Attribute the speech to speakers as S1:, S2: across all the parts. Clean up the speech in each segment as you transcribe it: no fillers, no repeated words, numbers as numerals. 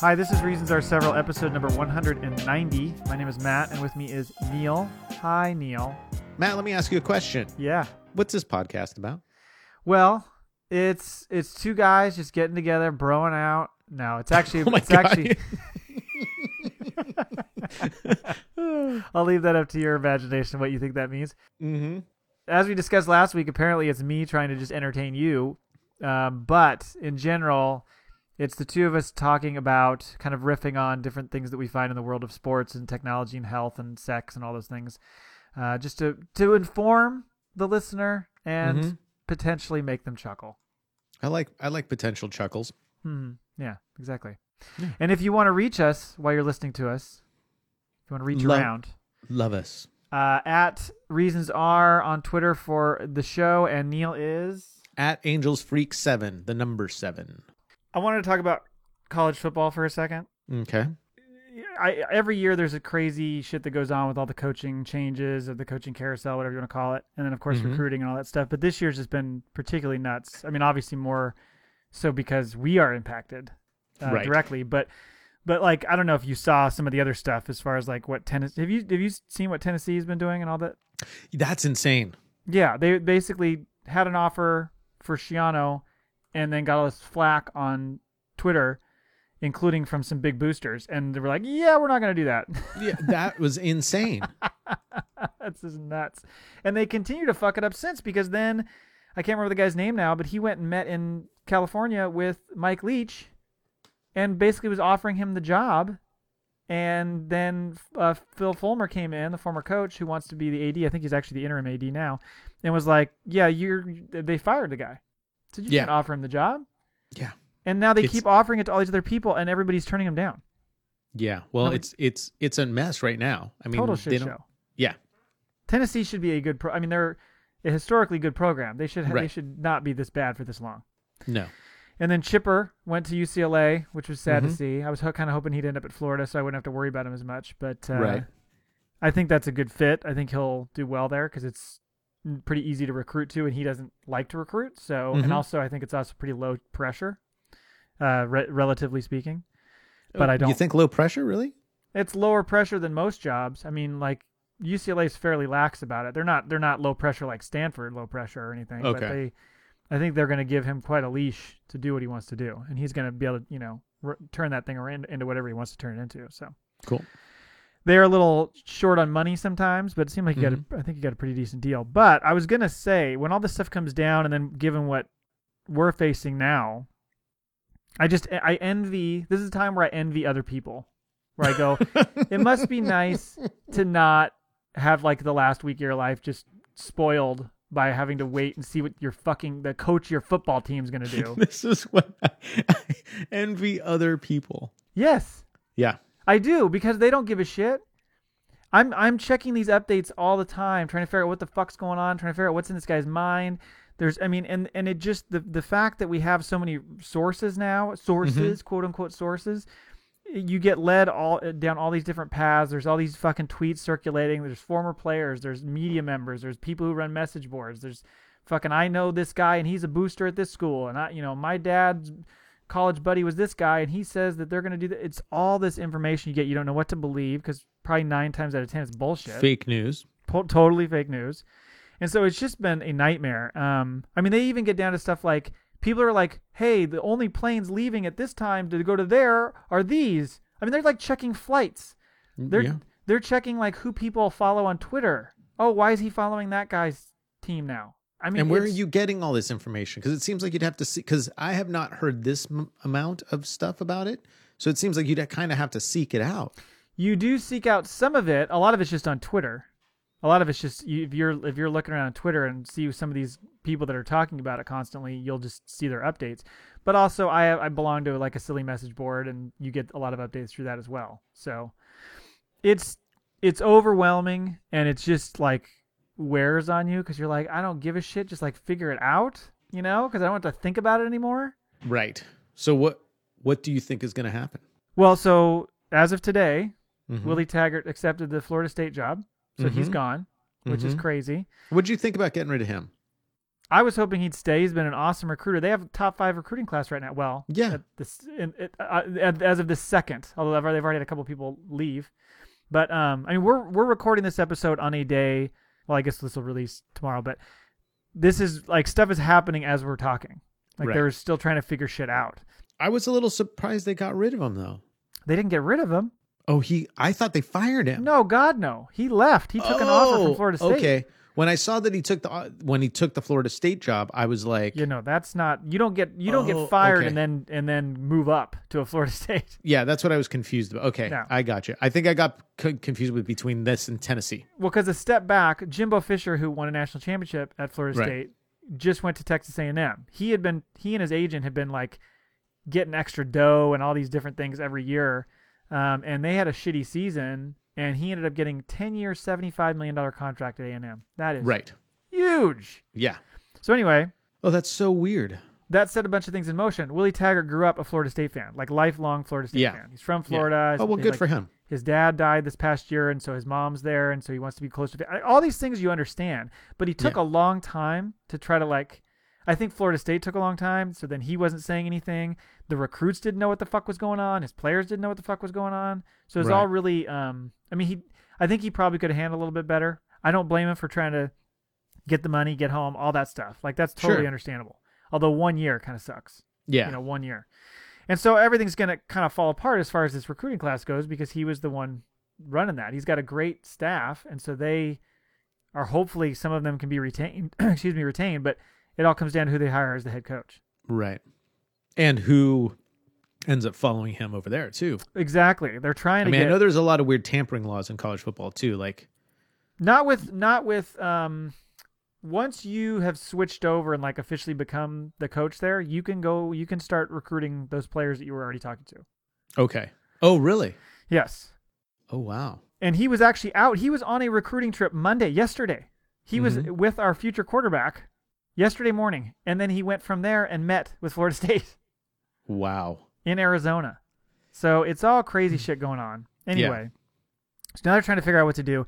S1: Hi, this is Reasons Are Several, episode number 190. My name is Matt, and with me is Neil. Hi, Neil.
S2: Matt, let me ask you a question.
S1: Yeah.
S2: What's this podcast about?
S1: Well, it's two guys just getting together, broing out. No, it's actually
S2: Oh my
S1: it's
S2: God.
S1: actually I'll leave that up to your imagination what you think that means.
S2: Mm-hmm.
S1: As we discussed last week, apparently it's me trying to just entertain you. But in general, it's the two of us talking about kind of riffing on different things that we find in the world of sports and technology and health and sex and all those things, just to inform the listener and potentially make them chuckle.
S2: I like potential chuckles.
S1: Yeah, exactly.
S2: Yeah.
S1: And if you want to reach us while you're listening to us, if you want to reach around,
S2: Love us.
S1: at Reasons Are on Twitter for the show, and Neil is
S2: At Angels Freak 7, the number 7.
S1: I wanted to talk about college football for a second.
S2: Okay.
S1: Every year there's a crazy shit that goes on with all the coaching changes or the coaching carousel, whatever you want to call it. And then, of course, recruiting and all that stuff. But this year's just been particularly nuts. I mean, obviously more so because we are impacted
S2: Right.
S1: directly. But like, I don't know if you saw some of the other stuff as far as like what Tennessee, have you seen what Tennessee's been doing and all that?
S2: That's insane.
S1: Yeah, they basically had an offer for Schiano and then got all this flack on Twitter, including from some big boosters. And they were like, yeah, we're not going to do that.
S2: Yeah, that was insane.
S1: That's just nuts. And they continue to fuck it up since, because then, I can't remember the guy's name now, but he went and met in California with Mike Leach and basically was offering him the job. And then Phil Fulmer came in, the former coach who wants to be the AD. I think he's actually the interim AD now, and was like, yeah, they fired the guy. So you can't offer him the job.
S2: Yeah.
S1: And now they keep offering it to all these other people, and everybody's turning him down.
S2: Yeah. Well, it's a mess right now. I mean,
S1: Total shit show.
S2: Yeah.
S1: Tennessee should be a good I mean, they're a historically good program. They should
S2: Right.
S1: they should not be this bad for this long.
S2: No.
S1: And then Chipper went to UCLA, which was sad to see. I was kind of hoping he'd end up at Florida, so I wouldn't have to worry about him as much. But
S2: Right.
S1: I think that's a good fit. I think he'll do well there because it's pretty easy to recruit to, and he doesn't like to recruit. So, and also I think it's also pretty low pressure, relatively speaking. But I don't.
S2: You think low pressure, really?
S1: It's lower pressure than most jobs. I mean, like UCLA is fairly lax about it. They're not low pressure like Stanford low pressure or anything.
S2: Okay.
S1: But I think they're going to give him quite a leash to do what he wants to do, and he's going to be able to turn that thing around into whatever he wants to turn it into. So
S2: Cool.
S1: they're a little short on money sometimes, but it seemed like I think he got a pretty decent deal. But I was going to say, when all this stuff comes down, and then given what we're facing now, I envy. This is a time where I envy other people. Where I go, it must be nice to not have like the last week of your life just spoiled by having to wait and see what the coach of your football team's going to do.
S2: This is what I envy other people.
S1: Yes,
S2: Yeah.
S1: I do, because they don't give a shit. I'm checking these updates all the time, trying to figure out what the fuck's going on, trying to figure out what's in this guy's mind. And it just, the fact that we have so many sources now, quote unquote sources, you get led all down all these different paths. There's all these fucking tweets circulating. There's former players. There's media members. There's people who run message boards. There's fucking, I know this guy and he's a booster at this school. And my dad's college buddy was this guy and he says that they're going to do that. It's all this information you get. You don't know what to believe because probably 9 times out of 10 it's bullshit.
S2: Fake news.
S1: Totally fake news. And so it's just been a nightmare. I mean, they even get down to stuff like, people are like, hey, the only planes leaving at this time to go to there are these. I mean, they're like checking flights. They're checking like who people follow on Twitter. Oh, why is he following that guy's team now? I mean,
S2: and where are you getting all this information? Because it seems like you'd have to see, because I have not heard this amount of stuff about it. So it seems like you'd kind of have to seek it out.
S1: You do seek out some of it. A lot of it's just on Twitter. A lot of it's just, if you're looking around on Twitter and see some of these people that are talking about it constantly, you'll just see their updates. But also, I belong to like a silly message board, and you get a lot of updates through that as well. So it's overwhelming, and it's just like wears on you because you're like, I don't give a shit. Just like figure it out, because I don't have to think about it anymore.
S2: Right. So what do you think is going to happen?
S1: Well, so as of today, Willie Taggart accepted the Florida State job. So he's gone, which is crazy.
S2: What did you think about getting rid of him?
S1: I was hoping he'd stay. He's been an awesome recruiter. They have a top 5 recruiting class right now. Well,
S2: Yeah.
S1: as of this second, although they've already had a couple people leave. But I mean, we're recording this episode on a day. Well, I guess this will release tomorrow, but this is like stuff is happening as we're talking. Like
S2: Right.
S1: they're still trying to figure shit out.
S2: I was a little surprised they got rid of him though.
S1: They didn't get rid of him.
S2: Oh, I thought they fired him.
S1: No, God, no. He left. He took an offer from Florida State.
S2: Okay. When I saw that he took the Florida State job, I was like,
S1: That's not. You don't get fired
S2: okay.
S1: and then move up to a Florida State.
S2: yeah, that's what I was confused about. Okay,
S1: No.
S2: I got you. I think I got confused with between this and Tennessee.
S1: Well, because a step back, Jimbo Fisher, who won a national championship at Florida
S2: Right.
S1: State, just went to Texas A&M. He and his agent had been like getting extra dough and all these different things every year, and they had a shitty season. And he ended up getting 10-year, $75 million contract at A&M. That is
S2: Right.
S1: huge.
S2: Yeah.
S1: So anyway,
S2: Oh, that's so weird.
S1: that set a bunch of things in motion. Willie Taggart grew up a Florida State fan, like lifelong Florida State
S2: Yeah.
S1: fan. He's from Florida.
S2: Oh, well,
S1: He's
S2: good
S1: like-
S2: for him.
S1: His dad died this past year, and so his mom's there, and so he wants to be close to all these things you understand. But he took
S2: Yeah.
S1: a long time to try to I think Florida State took a long time, so then he wasn't saying anything. The recruits didn't know what the fuck was going on. His players didn't know what the fuck was going on. So it was
S2: Right.
S1: all really, I think he probably could have handled a little bit better. I don't blame him for trying to get the money, get home, all that stuff. Like, that's totally
S2: Sure.
S1: understandable. Although 1 year kind of sucks.
S2: Yeah.
S1: 1 year. And so everything's going to kind of fall apart as far as this recruiting class goes because he was the one running that. He's got a great staff, and so they are hopefully some of them can be retained, retained, but it all comes down to who they hire as the head coach.
S2: Right. And who ends up following him over there too.
S1: Exactly. They're trying to
S2: I mean,
S1: get
S2: I know there's a lot of weird tampering laws in college football too. Like,
S1: not with once you have switched over and like officially become the coach there, you can start recruiting those players that you were already talking to.
S2: okay. Oh, really?
S1: Yes.
S2: Oh, wow.
S1: And he was actually out. He was on a recruiting trip yesterday. He was with our future quarterback yesterday morning. And then he went from there and met with Florida State
S2: Wow.
S1: in Arizona. So it's all crazy shit going on. Anyway, so now they're trying to figure out what to do.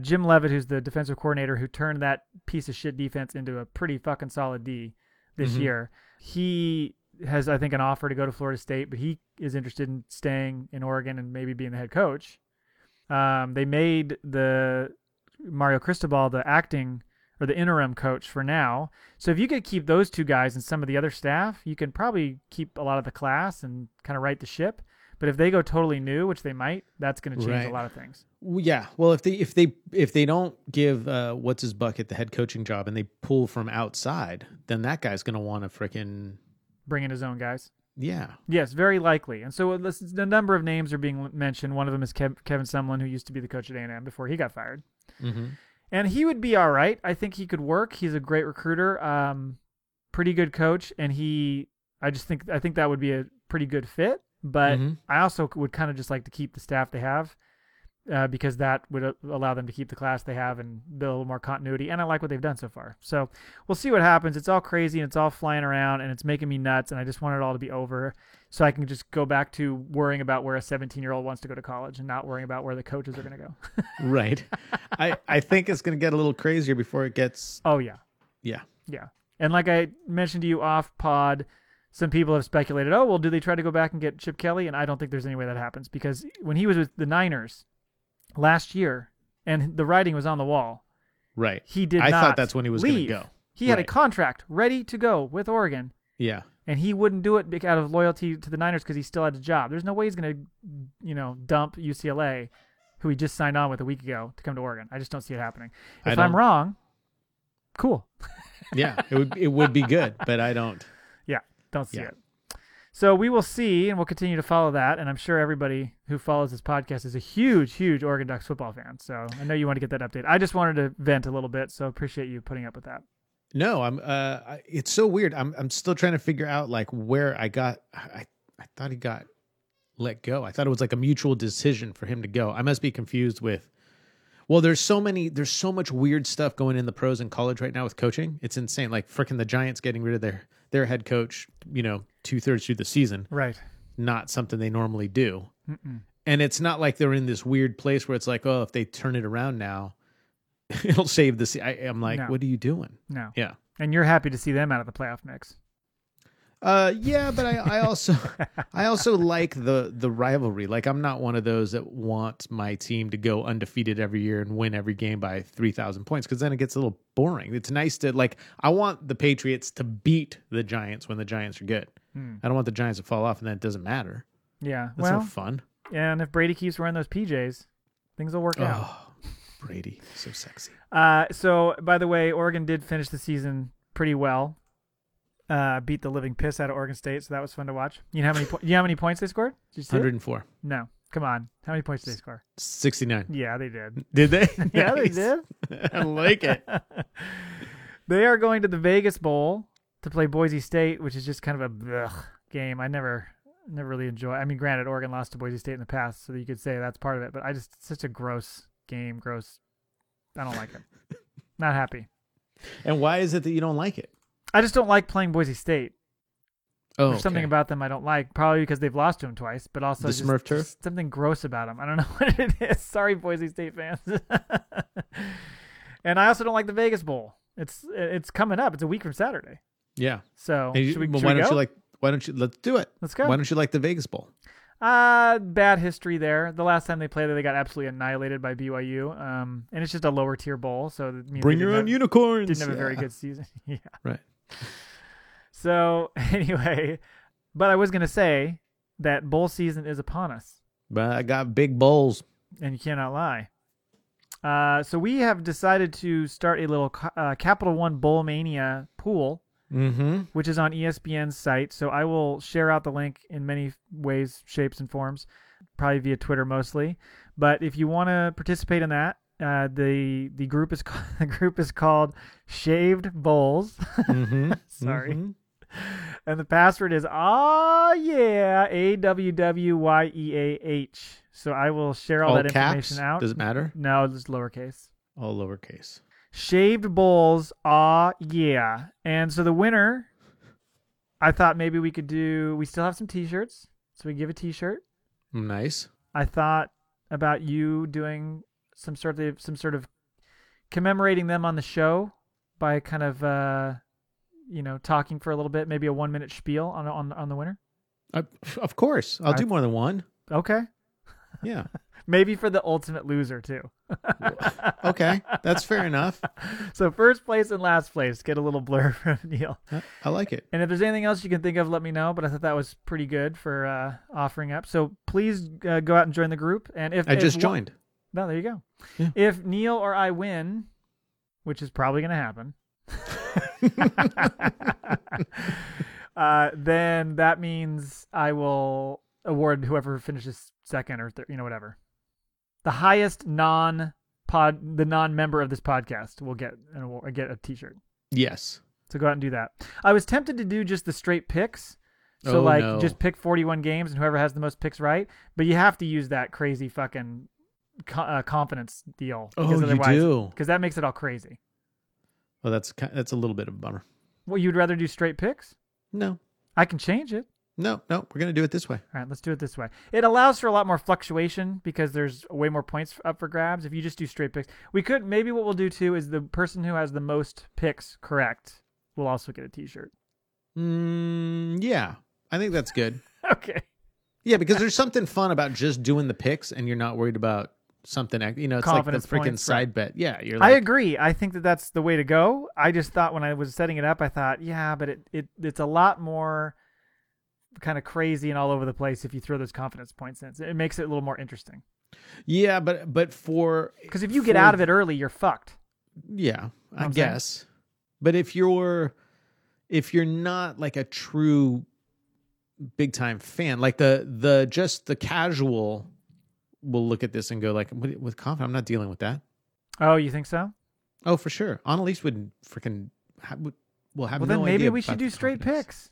S1: Jim Leavitt, who's the defensive coordinator who turned that piece of shit defense into a pretty fucking solid D this year, he has, I think, an offer to go to Florida State, but he is interested in staying in Oregon and maybe being the head coach. They made the Mario Cristobal the acting or the interim coach for now. So if you could keep those two guys and some of the other staff, you can probably keep a lot of the class and kind of right the ship. But if they go totally new, which they might, that's going to change a lot of things.
S2: Well, yeah. Well, if they don't give what's his bucket the head coaching job and they pull from outside, then that guy's going to want to freaking
S1: Bring in his own guys.
S2: yeah.
S1: Yes, very likely. And so a number of names are being mentioned. One of them is Kevin Sumlin, who used to be the coach at A&M before he got fired.
S2: Mm-hmm.
S1: And he would be all right. I think he could work. He's a great recruiter, pretty good coach, and I think that would be a pretty good fit. But I also would kind of just like to keep the staff they have because that would allow them to keep the class they have and build a little more continuity. And I like what they've done so far. So we'll see what happens. It's all crazy and it's all flying around and it's making me nuts. And I just want it all to be over so I can just go back to worrying about where a 17-year-old wants to go to college and not worrying about where the coaches are going to go.
S2: Right. I think it's going to get a little crazier before it gets.
S1: Oh, yeah.
S2: Yeah.
S1: Yeah. And like I mentioned to you off pod, some people have speculated, oh, well, do they try to go back and get Chip Kelly? And I don't think there's any way that happens because when he was with the Niners last year and the writing was on the wall,
S2: Right.
S1: he did
S2: I
S1: not
S2: thought that's when he was going to
S1: leave.
S2: go.
S1: He had a
S2: Right.
S1: contract ready to go with Oregon,
S2: Yeah.
S1: and he wouldn't do it out of loyalty to the Niners because he still had a job. There's no way he's going to, dump UCLA, who he just signed on with a week ago, to come to Oregon. I just don't see it happening. If I'm wrong, cool.
S2: Yeah. It would be good, but I don't.
S1: Don't see it. So we will see, and we'll continue to follow that. And I'm sure everybody who follows this podcast is a huge, huge Oregon Ducks football fan. So I know you want to get that update. I just wanted to vent a little bit, so appreciate you putting up with that.
S2: No, it's so weird. I'm still trying to figure out like where I thought he got let go. I thought it was like a mutual decision for him to go. I must be confused with. Well, there's so much weird stuff going in the pros and college right now with coaching. It's insane. Like freaking the Giants getting rid of their head coach, 2/3 through the season.
S1: Right.
S2: Not something they normally do.
S1: Mm-mm.
S2: And it's not like they're in this weird place where it's like, oh, if they turn it around now, it'll save the I'm like,
S1: No.
S2: what are you doing?
S1: No.
S2: Yeah.
S1: And you're happy to see them out of the playoff mix.
S2: Yeah, but I also like the rivalry. Like, I'm not one of those that wants my team to go undefeated every year and win every game by 3,000 points, because then it gets a little boring. It's nice to, like, I want the Patriots to beat the Giants when the Giants are good. I don't want the Giants to fall off and then it doesn't matter.
S1: Yeah,
S2: That's no fun.
S1: Yeah, and if Brady keeps wearing those PJs, things will work out.
S2: Oh, Brady, so sexy.
S1: So, by the way, Oregon did finish the season pretty well. Beat the living piss out of Oregon State, so that was fun to watch. You know how many points they scored? Did you see
S2: 104.
S1: No, come on. How many points did they score?
S2: 69.
S1: Yeah, they did.
S2: Did they?
S1: Yeah, they did.
S2: I like it.
S1: They are going to the Vegas Bowl to play Boise State, which is just kind of a game. I never really enjoy. I mean, granted, Oregon lost to Boise State in the past, so you could say that's part of it. But it's such a gross game. Gross. I don't like it. Not happy.
S2: And why is it that you don't like it?
S1: I just don't like playing Boise State.
S2: Oh,
S1: There's something about them I don't like, probably because they've lost to them twice, but also
S2: the Smurf turf?
S1: Just something gross about them. I don't know what it is. Sorry, Boise State fans. And I also don't like the Vegas Bowl. It's coming up. It's a week from Saturday.
S2: Yeah.
S1: So
S2: should we go? Why don't you? Let's do it.
S1: Let's go.
S2: Why don't you like the Vegas Bowl?
S1: Bad history there. The last time they played, they got absolutely annihilated by BYU. And it's just a lower tier bowl, so it means
S2: bring your own unicorns.
S1: Didn't have a very good season. Yeah.
S2: Right.
S1: So anyway, but I was gonna say that bowl season is upon us.
S2: But I got big bowls,
S1: and you cannot lie. So we have decided to start a little Capital One Bowl Mania pool, which is on ESPN's site. So I will share out the link in many ways, shapes, and forms, probably via Twitter mostly. But if you want to participate in that, the group is called Shaved Bowls. Sorry. And the password is AWWYEAH. So I will share all that information
S2: caps?
S1: out.
S2: Does it matter?
S1: No, just lowercase.
S2: All lowercase.
S1: Shaved Bowls, yeah. And so the winner, I thought maybe we still have some t-shirts, so we give a t-shirt.
S2: Nice.
S1: I thought about you doing some sort of commemorating them on the show by kind of talking for a little bit, maybe a 1-minute spiel on the winner.
S2: Of course, I'll do more than one.
S1: Okay.
S2: Yeah.
S1: Maybe for the ultimate loser too.
S2: Okay, that's fair enough.
S1: So first place and last place get a little blur from Neil.
S2: I like it.
S1: And if there's anything else you can think of, let me know. But I thought that was pretty good for offering up. So please go out and join the group. And if
S2: I just joined.
S1: No, there you go.
S2: Yeah.
S1: If Neil or I win, which is probably going to happen, then that means I will award whoever finishes second or third, whatever. The highest non-member of this podcast will get a t-shirt.
S2: Yes.
S1: So go out and do that. I was tempted to do just the straight picks. So just pick 41 games and whoever has the most picks right. But you have to use that crazy fucking confidence deal.
S2: Because you do.
S1: Because that makes it all crazy.
S2: Well, that's a little bit of a bummer.
S1: Well, you'd rather do straight picks?
S2: No.
S1: I can change it.
S2: No, we're going to do it this way.
S1: All right, let's do it this way. It allows for a lot more fluctuation because there's way more points up for grabs if you just do straight picks. Maybe what we'll do too is the person who has the most picks correct will also get a t-shirt.
S2: Yeah, I think that's good.
S1: Okay.
S2: Yeah, because there's something fun about just doing the picks and you're not worried about something, it's
S1: confidence
S2: like the freaking
S1: points,
S2: side bet. Yeah, you're like,
S1: I agree. I think that's the way to go. I just thought when I was setting it up, I thought, yeah, but it's a lot more kind of crazy and all over the place if you throw those confidence points in. It makes it a little more interesting.
S2: Yeah, but
S1: because if you get out of it early, you're fucked.
S2: Yeah, I guess. But if you're not like a true big time fan, like the casual will look at this and go like, with confidence, I'm not dealing with that.
S1: Oh, you think so?
S2: Oh, for sure. Annalise would freaking have no idea.
S1: Well, then maybe we should do straight picks.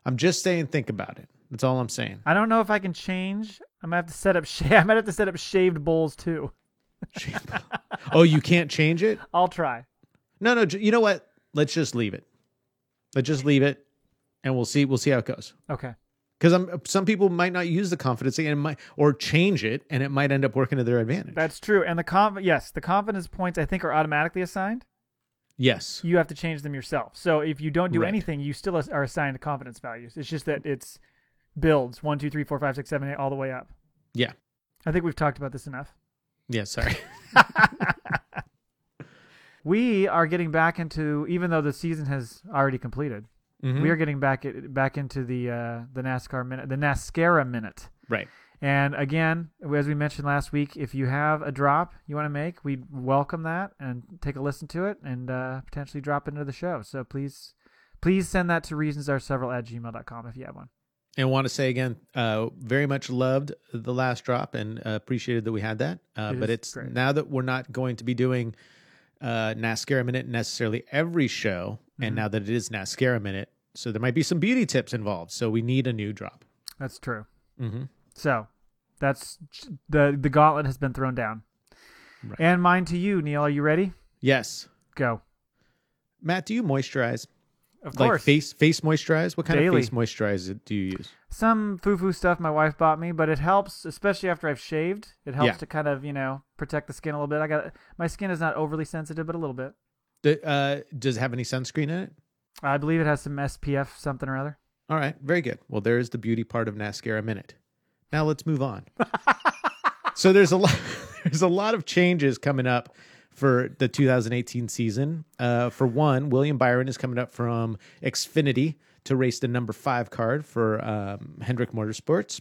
S2: I'm just saying, think about it. That's all I'm saying.
S1: I don't know if I can change. I might have to set up shaved bowls too.
S2: Oh, you can't change it?
S1: I'll try.
S2: No. You know what? Let's just leave it. And we'll see how it goes.
S1: Okay.
S2: Because some people might not use the confidence or change it, and it might end up working to their advantage.
S1: That's true. And the confidence points I think are automatically assigned.
S2: Yes.
S1: You have to change them yourself. So if you don't do
S2: Right.
S1: anything, you still are assigned confidence values. It's just that it's builds 1, 2, 3, 4, 5, 6, 7, 8 all the way up.
S2: Yeah.
S1: I think we've talked about this enough.
S2: Yeah. Sorry.
S1: We are getting back into, even though the season has already completed,
S2: Mhm.
S1: we are getting back into the NASCAR minute, the NASCARA minute.
S2: Right.
S1: And again, as we mentioned last week, if you have a drop you want to make, we'd welcome that and take a listen to it and potentially drop it into the show. So please send that to reasonsareseveral@gmail.com if you have one.
S2: And want to say again, very much loved the last drop and appreciated that we had that. But
S1: is
S2: it's
S1: great.
S2: now that we're not going to be doing NASCAR Minute necessarily every show, and now that it is NASCAR Minute, so there might be some beauty tips involved. So we need a new drop.
S1: That's true.
S2: Mm-hmm.
S1: So that's the gauntlet has been thrown down.
S2: Right.
S1: And mine to you, Neil. Are you ready?
S2: Yes.
S1: Go.
S2: Matt, do you moisturize?
S1: Of
S2: Like
S1: course.
S2: face moisturize? What kind
S1: Daily.
S2: of face moisturizer do you use?
S1: Some foo-foo stuff my wife bought me, but it helps, especially after I've shaved. It helps
S2: Yeah.
S1: to kind of, protect the skin a little bit. My skin is not overly sensitive, but a little bit.
S2: Does it have any sunscreen in it?
S1: I believe it has some SPF something or other.
S2: All right, very good. Well, there's the beauty part of NASCAR Minute. Now let's move on. So there's a lot of changes coming up for the 2018 season. For one, William Byron is coming up from Xfinity to race the number 5 card for Hendrick Motorsports.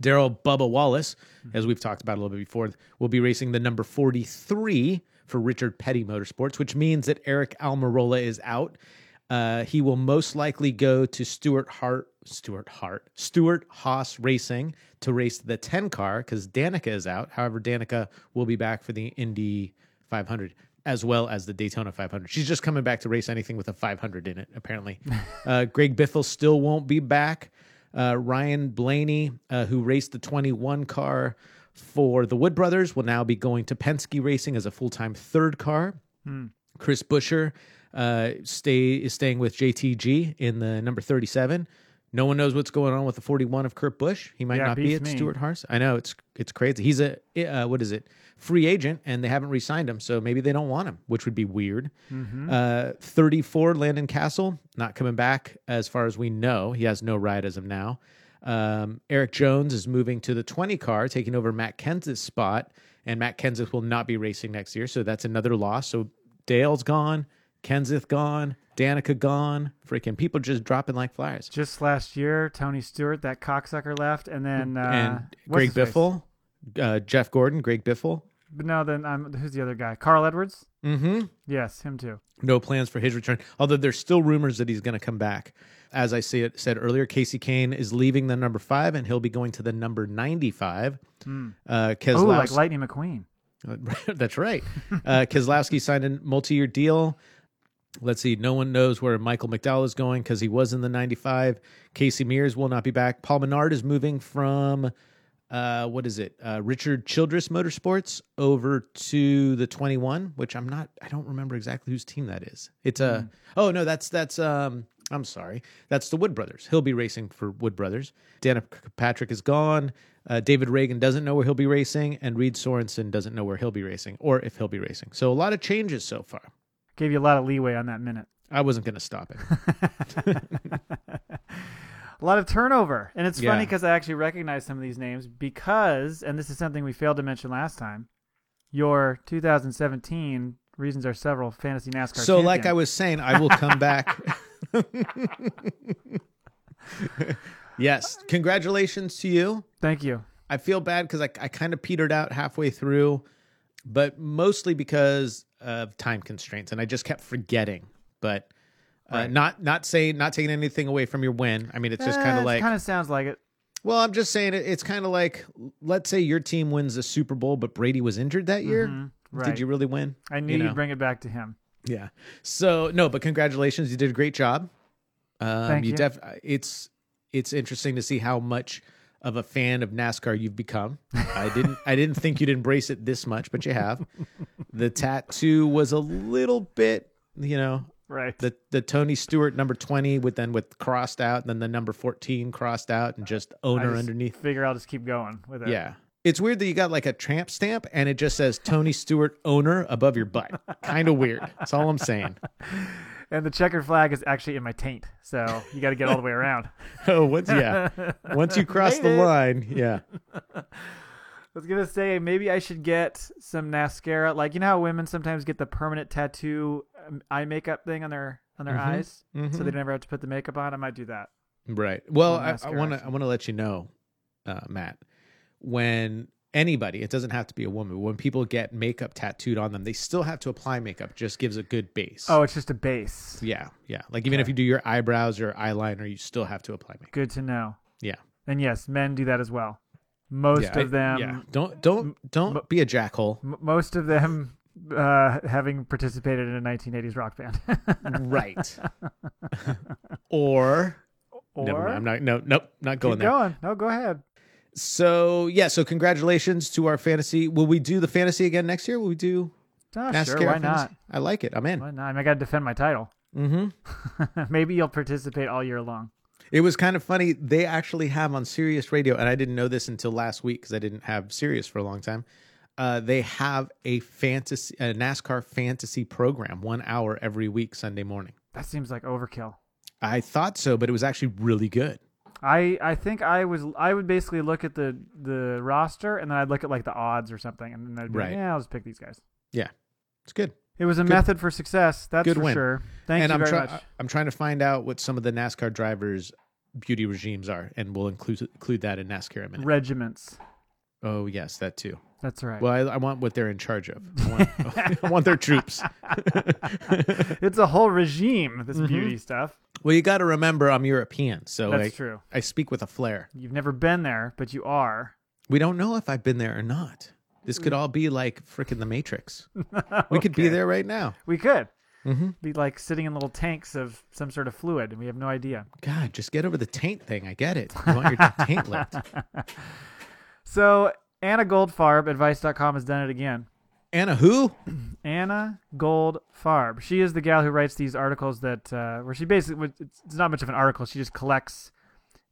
S2: Daryl Bubba Wallace, as we've talked about a little bit before, will be racing the number 43 for Richard Petty Motorsports, which means that Eric Almirola is out. He will most likely go to Stuart Haas Racing to race the 10 car because Danica is out. However, Danica will be back for the Indy 500 as well as the Daytona 500. She's just coming back to race anything with a 500 in it, apparently. Greg Biffle still won't be back. Ryan Blaney, who raced the 21 car for the Wood Brothers, will now be going to Penske Racing as a full-time 3rd car. Chris Buescher is staying with JTG in the number 37. No one knows what's going on with the 41 of Kurt Busch. He might not be
S1: beats
S2: at
S1: me.
S2: Stuart Haas. I know it's crazy. He's a free agent, and they haven't re-signed him, so maybe they don't want him, which would be weird. 34 Landon Castle not coming back as far as we know. He has no ride as of now. Eric Jones is moving to the 20 car, taking over Matt Kenseth's spot, and Matt Kenseth will not be racing next year, so that's another loss. So Dale's gone, Kenseth gone, Danica gone. Freaking people just dropping like flies.
S1: Just last year, Tony Stewart, that cocksucker, left, and then
S2: And
S1: what's
S2: Greg
S1: his face?
S2: Biffle, Jeff Gordon, Greg Biffle.
S1: But no, then who's the other guy? Carl Edwards.
S2: Mm-hmm.
S1: Yes, him too.
S2: No plans for his return, although there's still rumors that he's going to come back. As I said earlier, Casey Kane is leaving the number 5, and he'll be going to the number 95.
S1: Oh, like Lightning McQueen.
S2: That's right. Keselowski signed a multi-year deal. Let's see. No one knows where Michael McDowell is going because he was in the 95. Casey Mears will not be back. Paul Menard is moving from Richard Childress Motorsports over to the 21, which I don't remember exactly whose team that is. It's I'm sorry. That's the Wood Brothers. He'll be racing for Wood Brothers. Danica Patrick is gone. David Reagan doesn't know where he'll be racing, and Reed Sorensen doesn't know where he'll be racing or if he'll be racing. So a lot of changes so far.
S1: Gave you a lot of leeway on that minute.
S2: I wasn't going to stop it.
S1: A lot of turnover. And it's
S2: Yeah.
S1: funny because I actually recognize some of these names because, and this is something we failed to mention last time, your 2017 Reasons Are Several Fantasy NASCAR
S2: So
S1: champion.
S2: like I was saying, I will come back. Yes. Congratulations to you.
S1: Thank you.
S2: I feel bad because I kind of petered out halfway through, but mostly because of time constraints, and I just kept forgetting. But
S1: Right.
S2: not taking anything away from your win. I mean, it's just kind of like.
S1: It kind of sounds like it.
S2: Well, I'm just saying it's kind of like, let's say your team wins the Super Bowl, but Brady was injured that year.
S1: Right.
S2: Did you really win?
S1: I knew you'd bring it back to him.
S2: Yeah. So no, but congratulations, you did a great job.
S1: Thank you.
S2: It's interesting to see how much of a fan of NASCAR you've become. I didn't think you'd embrace it this much, but you have. The tattoo was a little bit,
S1: Right.
S2: the Tony Stewart number 20 with crossed out, and then the number 14 crossed out, and just owner underneath.
S1: Figure I'll just keep going with it.
S2: Yeah. It's weird that you got like a tramp stamp and it just says Tony Stewart owner above your butt. Kind of weird. That's all I'm saying.
S1: And the checkered flag is actually in my taint, so you got to get all the way around.
S2: Oh, once you cross the line, yeah.
S1: I was gonna say maybe I should get some mascara. Like, you know how women sometimes get the permanent tattoo eye makeup thing on their eyes, so they never have to put the makeup on. I might do that.
S2: Right. Well, I
S1: mascara
S2: want
S1: action.
S2: to let you know, Matt, when anybody, it doesn't have to be a woman, when people get makeup tattooed on them, they still have to apply makeup. Just gives a good base.
S1: Oh, it's just a base.
S2: Yeah. Like even if you do your eyebrows or eyeliner, you still have to apply makeup.
S1: Good to know.
S2: Yeah.
S1: And yes, men do that as well. Most of them.
S2: Yeah. Don't be a jackhole.
S1: Most of them having participated in a 1980s rock band.
S2: Right. Or never mind. Not going
S1: keep
S2: there.
S1: going. No, go ahead.
S2: So congratulations to our fantasy. Will we do the fantasy again next year? Will we do
S1: Oh,
S2: NASCAR
S1: sure, why
S2: fantasy?
S1: not?
S2: I like it. I'm in.
S1: Why not? I mean, I got to defend my title.
S2: Mm-hmm.
S1: Maybe you'll participate all year long.
S2: It was kind of funny. They actually have on Sirius Radio, and I didn't know this until last week because I didn't have Sirius for a long time. They have a NASCAR fantasy program, 1 hour every week, Sunday morning.
S1: That seems like overkill.
S2: I thought so, but it was actually really good.
S1: I think I would basically look at the roster, and then I'd look at like the odds or something, and then I'd be like,
S2: Right.
S1: yeah, I'll just pick these guys.
S2: Yeah, it's good.
S1: It was a method for success. That's
S2: Good
S1: for
S2: win.
S1: sure. Thank you very much.
S2: I'm trying to find out what some of the NASCAR drivers' beauty regimes are, and we'll include that in NASCAR in a minute.
S1: Regiments.
S2: Oh yes, that too.
S1: That's right.
S2: Well, I want what they're in charge of. I want their troops.
S1: It's a whole regime, this beauty stuff.
S2: Well, you got to remember I'm European, so
S1: That's true.
S2: I speak with a flair.
S1: You've never been there, but you are.
S2: We don't know if I've been there or not. This could all be like frickin' The Matrix. We could be there right now.
S1: We could.
S2: Mm-hmm.
S1: Be like sitting in little tanks of some sort of fluid, and we have no idea.
S2: God, just get over the taint thing. I get it. You want your taint licked.
S1: So Anna Goldfarb, Advice.com, has done it again.
S2: Anna who?
S1: Anna Goldfarb. She is the gal who writes these articles that where she basically, it's not much of an article. She just collects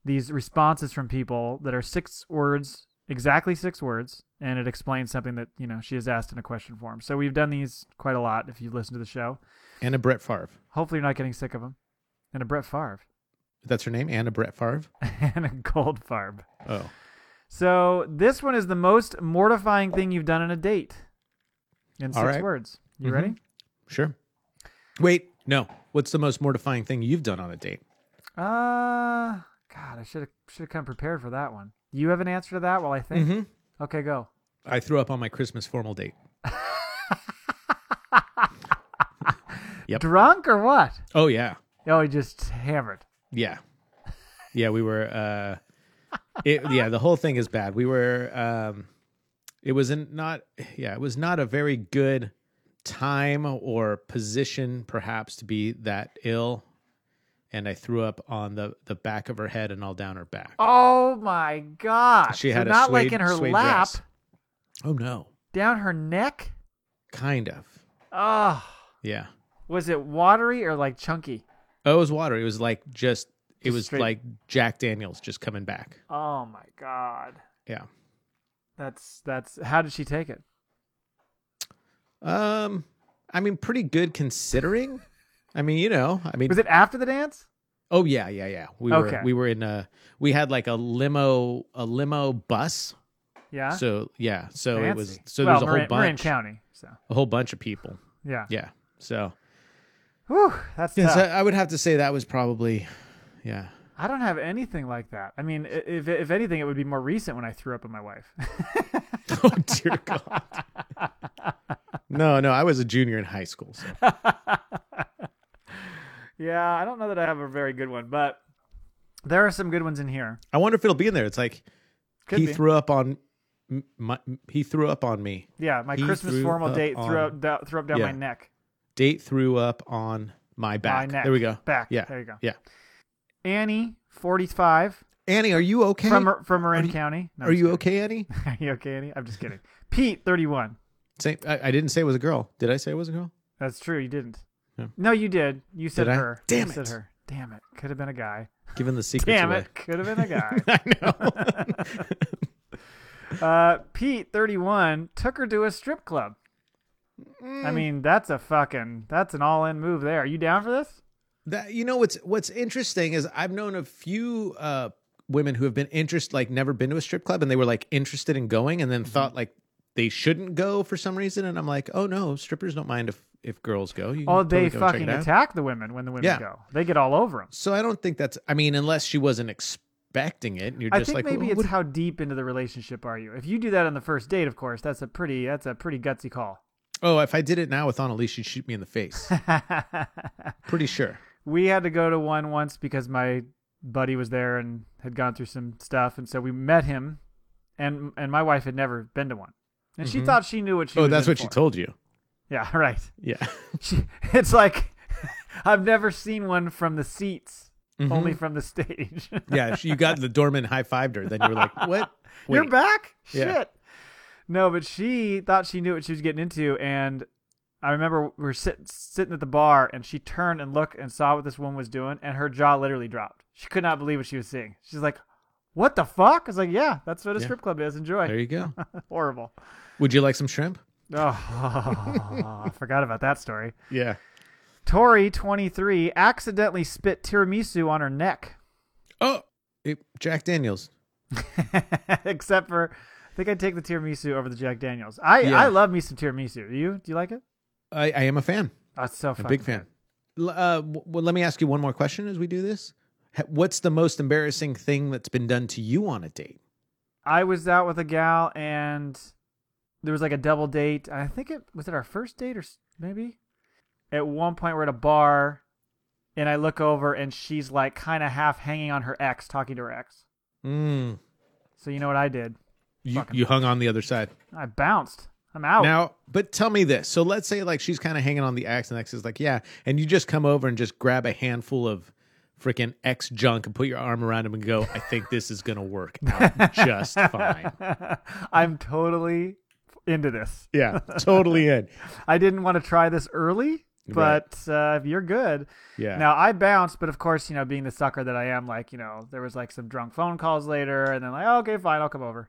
S1: these responses from people that are 6 words, exactly 6 words, and it explains something that, you know, she has asked in a question form. So we've done these quite a lot if you've listened to the show.
S2: Anna Brett Favre.
S1: Hopefully you're not getting sick of them. And a Brett Favre.
S2: That's her name? Anna Brett Favre?
S1: Anna Goldfarb.
S2: Oh.
S1: So this one is the most mortifying thing you've done on a date. In 6 words. You ready?
S2: Sure. Wait, no. What's the most mortifying thing you've done on a date?
S1: God, I should have come prepared for that one. You have an answer to that while I think?
S2: Mm-hmm.
S1: Okay, go.
S2: I threw up on my Christmas formal date. Yep.
S1: Drunk or what?
S2: Oh, yeah.
S1: Oh, he just hammered.
S2: Yeah. Yeah, we were... the whole thing is bad. We were... It was not a very good time or position, perhaps, to be that ill. And I threw up on the back of her head and all down her back.
S1: Oh my God!
S2: She had
S1: not
S2: a
S1: like in her
S2: suede
S1: lap,
S2: dress. Oh no!
S1: down her neck.
S2: Kind of.
S1: Oh,
S2: Yeah.
S1: was it watery or like chunky?
S2: Oh, it was water. It was like it was
S1: straight-
S2: like Jack Daniels just coming back.
S1: Oh my God!
S2: Yeah.
S1: That's. How did she take it?
S2: I mean, pretty good considering. I mean,
S1: Was it after the dance?
S2: Oh yeah. We were in we had like a limo bus.
S1: Yeah.
S2: So yeah, so
S1: Fancy.
S2: it was so
S1: well,
S2: there's a
S1: Marin,
S2: whole
S1: Marin
S2: bunch,
S1: County. So
S2: a whole bunch of people.
S1: yeah.
S2: Yeah. So
S1: Whew, that's
S2: yeah,
S1: tough.
S2: so I would have to say that was probably, yeah.
S1: I don't have anything like that. I mean, if anything, it would be more recent when I threw up on my wife.
S2: Oh dear God. No, I was a junior in high school. So.
S1: Yeah, I don't know that I have a very good one, but there are some good ones in here.
S2: I wonder if it'll be in there. It's like
S1: Could
S2: he
S1: be.
S2: threw up on me.
S1: Yeah, my
S2: He
S1: Christmas
S2: threw
S1: formal
S2: up
S1: date threw
S2: on-
S1: up down
S2: Yeah.
S1: my neck.
S2: Date threw up on my back.
S1: My neck.
S2: There we go.
S1: Back.
S2: Yeah.
S1: There you go.
S2: Yeah.
S1: Annie, 45,
S2: Annie, are you okay?
S1: from Marin County. No, I'm
S2: Are
S1: just
S2: you
S1: kidding.
S2: okay, Annie?
S1: Are you okay, Annie? I'm just kidding. Pete, 31.
S2: I didn't say it was a girl. Did I say it was a girl?
S1: That's true. You didn't.
S2: Yeah.
S1: No, you did. You said
S2: Did I?
S1: her.
S2: Damn
S1: You said
S2: it.
S1: her. Damn it. Could have been a guy.
S2: Giving the secrets
S1: Damn
S2: away.
S1: it. Could have been a guy.
S2: I know.
S1: Pete, 31, took her to a strip club. I mean, that's an all-in move there. Are you down for this?
S2: That what's interesting is I've known a few women who have been interested, like never been to a strip club, and they were like interested in going, and then thought like they shouldn't go for some reason. And I'm like, oh no, strippers don't mind if girls go. You can
S1: Oh,
S2: totally
S1: they
S2: go and check
S1: fucking
S2: it out.
S1: attack the women when the women
S2: Yeah.
S1: go. They get all over them.
S2: So I don't think that's. I mean, unless she wasn't expecting it, and you're
S1: I
S2: just
S1: think
S2: like,
S1: maybe
S2: well,
S1: it's how deep into the relationship are you. If you do that on the first date, of course, that's a pretty gutsy call.
S2: oh, if I did it now with Annalise, she'd shoot me in the face. Pretty sure.
S1: We had to go to one once because my buddy was there and had gone through some stuff, and so we met him, and my wife had never been to one, and she thought she knew what she.
S2: Oh,
S1: was
S2: that's
S1: in
S2: what she
S1: for.
S2: told you.
S1: Yeah, right.
S2: Yeah.
S1: It's like I've never seen one from the seats,
S2: Mhm.
S1: only from the stage.
S2: Yeah. You got the doorman high-fived her. Then you were like, what?
S1: You're
S2: Wait.
S1: back?
S2: Yeah.
S1: Shit. No, but she thought she knew what she was getting into, and I remember we were sitting at the bar, and she turned and looked and saw what this woman was doing, and her jaw literally dropped. She could not believe what she was seeing. She's like, "What the fuck?" I was like, "Yeah, that's what a
S2: Yeah.
S1: strip club is. Enjoy."
S2: There you go.
S1: Horrible.
S2: Would you like some shrimp?
S1: Oh, I forgot about that story.
S2: Yeah.
S1: Tori, 23, accidentally spit tiramisu on her neck.
S2: Oh, Jack Daniels.
S1: Except for, I think I'd take the tiramisu over the Jack Daniels. I love me some tiramisu. Do you? Do you like it?
S2: I am a fan.
S1: Oh, it's so
S2: A
S1: fun.
S2: big fan. Well, let me ask you one more question as we do this. What's the most embarrassing thing that's been done to you on a date?
S1: I was out with a gal, and there was like a double date. I think it was our first date, or maybe at one point we're at a bar, and I look over, and she's like kind of half hanging on her ex, talking to her ex.
S2: Mm.
S1: So you know what I did?
S2: You hung on the other side.
S1: I bounced. I'm out.
S2: Now, but tell me this. So let's say like she's kind of hanging on the ex, and the ex is like, yeah, and you just come over and just grab a handful of freaking ex junk and put your arm around him and go, I think this is going to work out just fine.
S1: I'm totally into this.
S2: Yeah, totally in.
S1: I didn't want to try this early, but if you're good.
S2: Yeah.
S1: Now, I bounced, but of course, being the sucker that I am, like, there was like some drunk phone calls later, and then like, oh, okay, fine, I'll come over.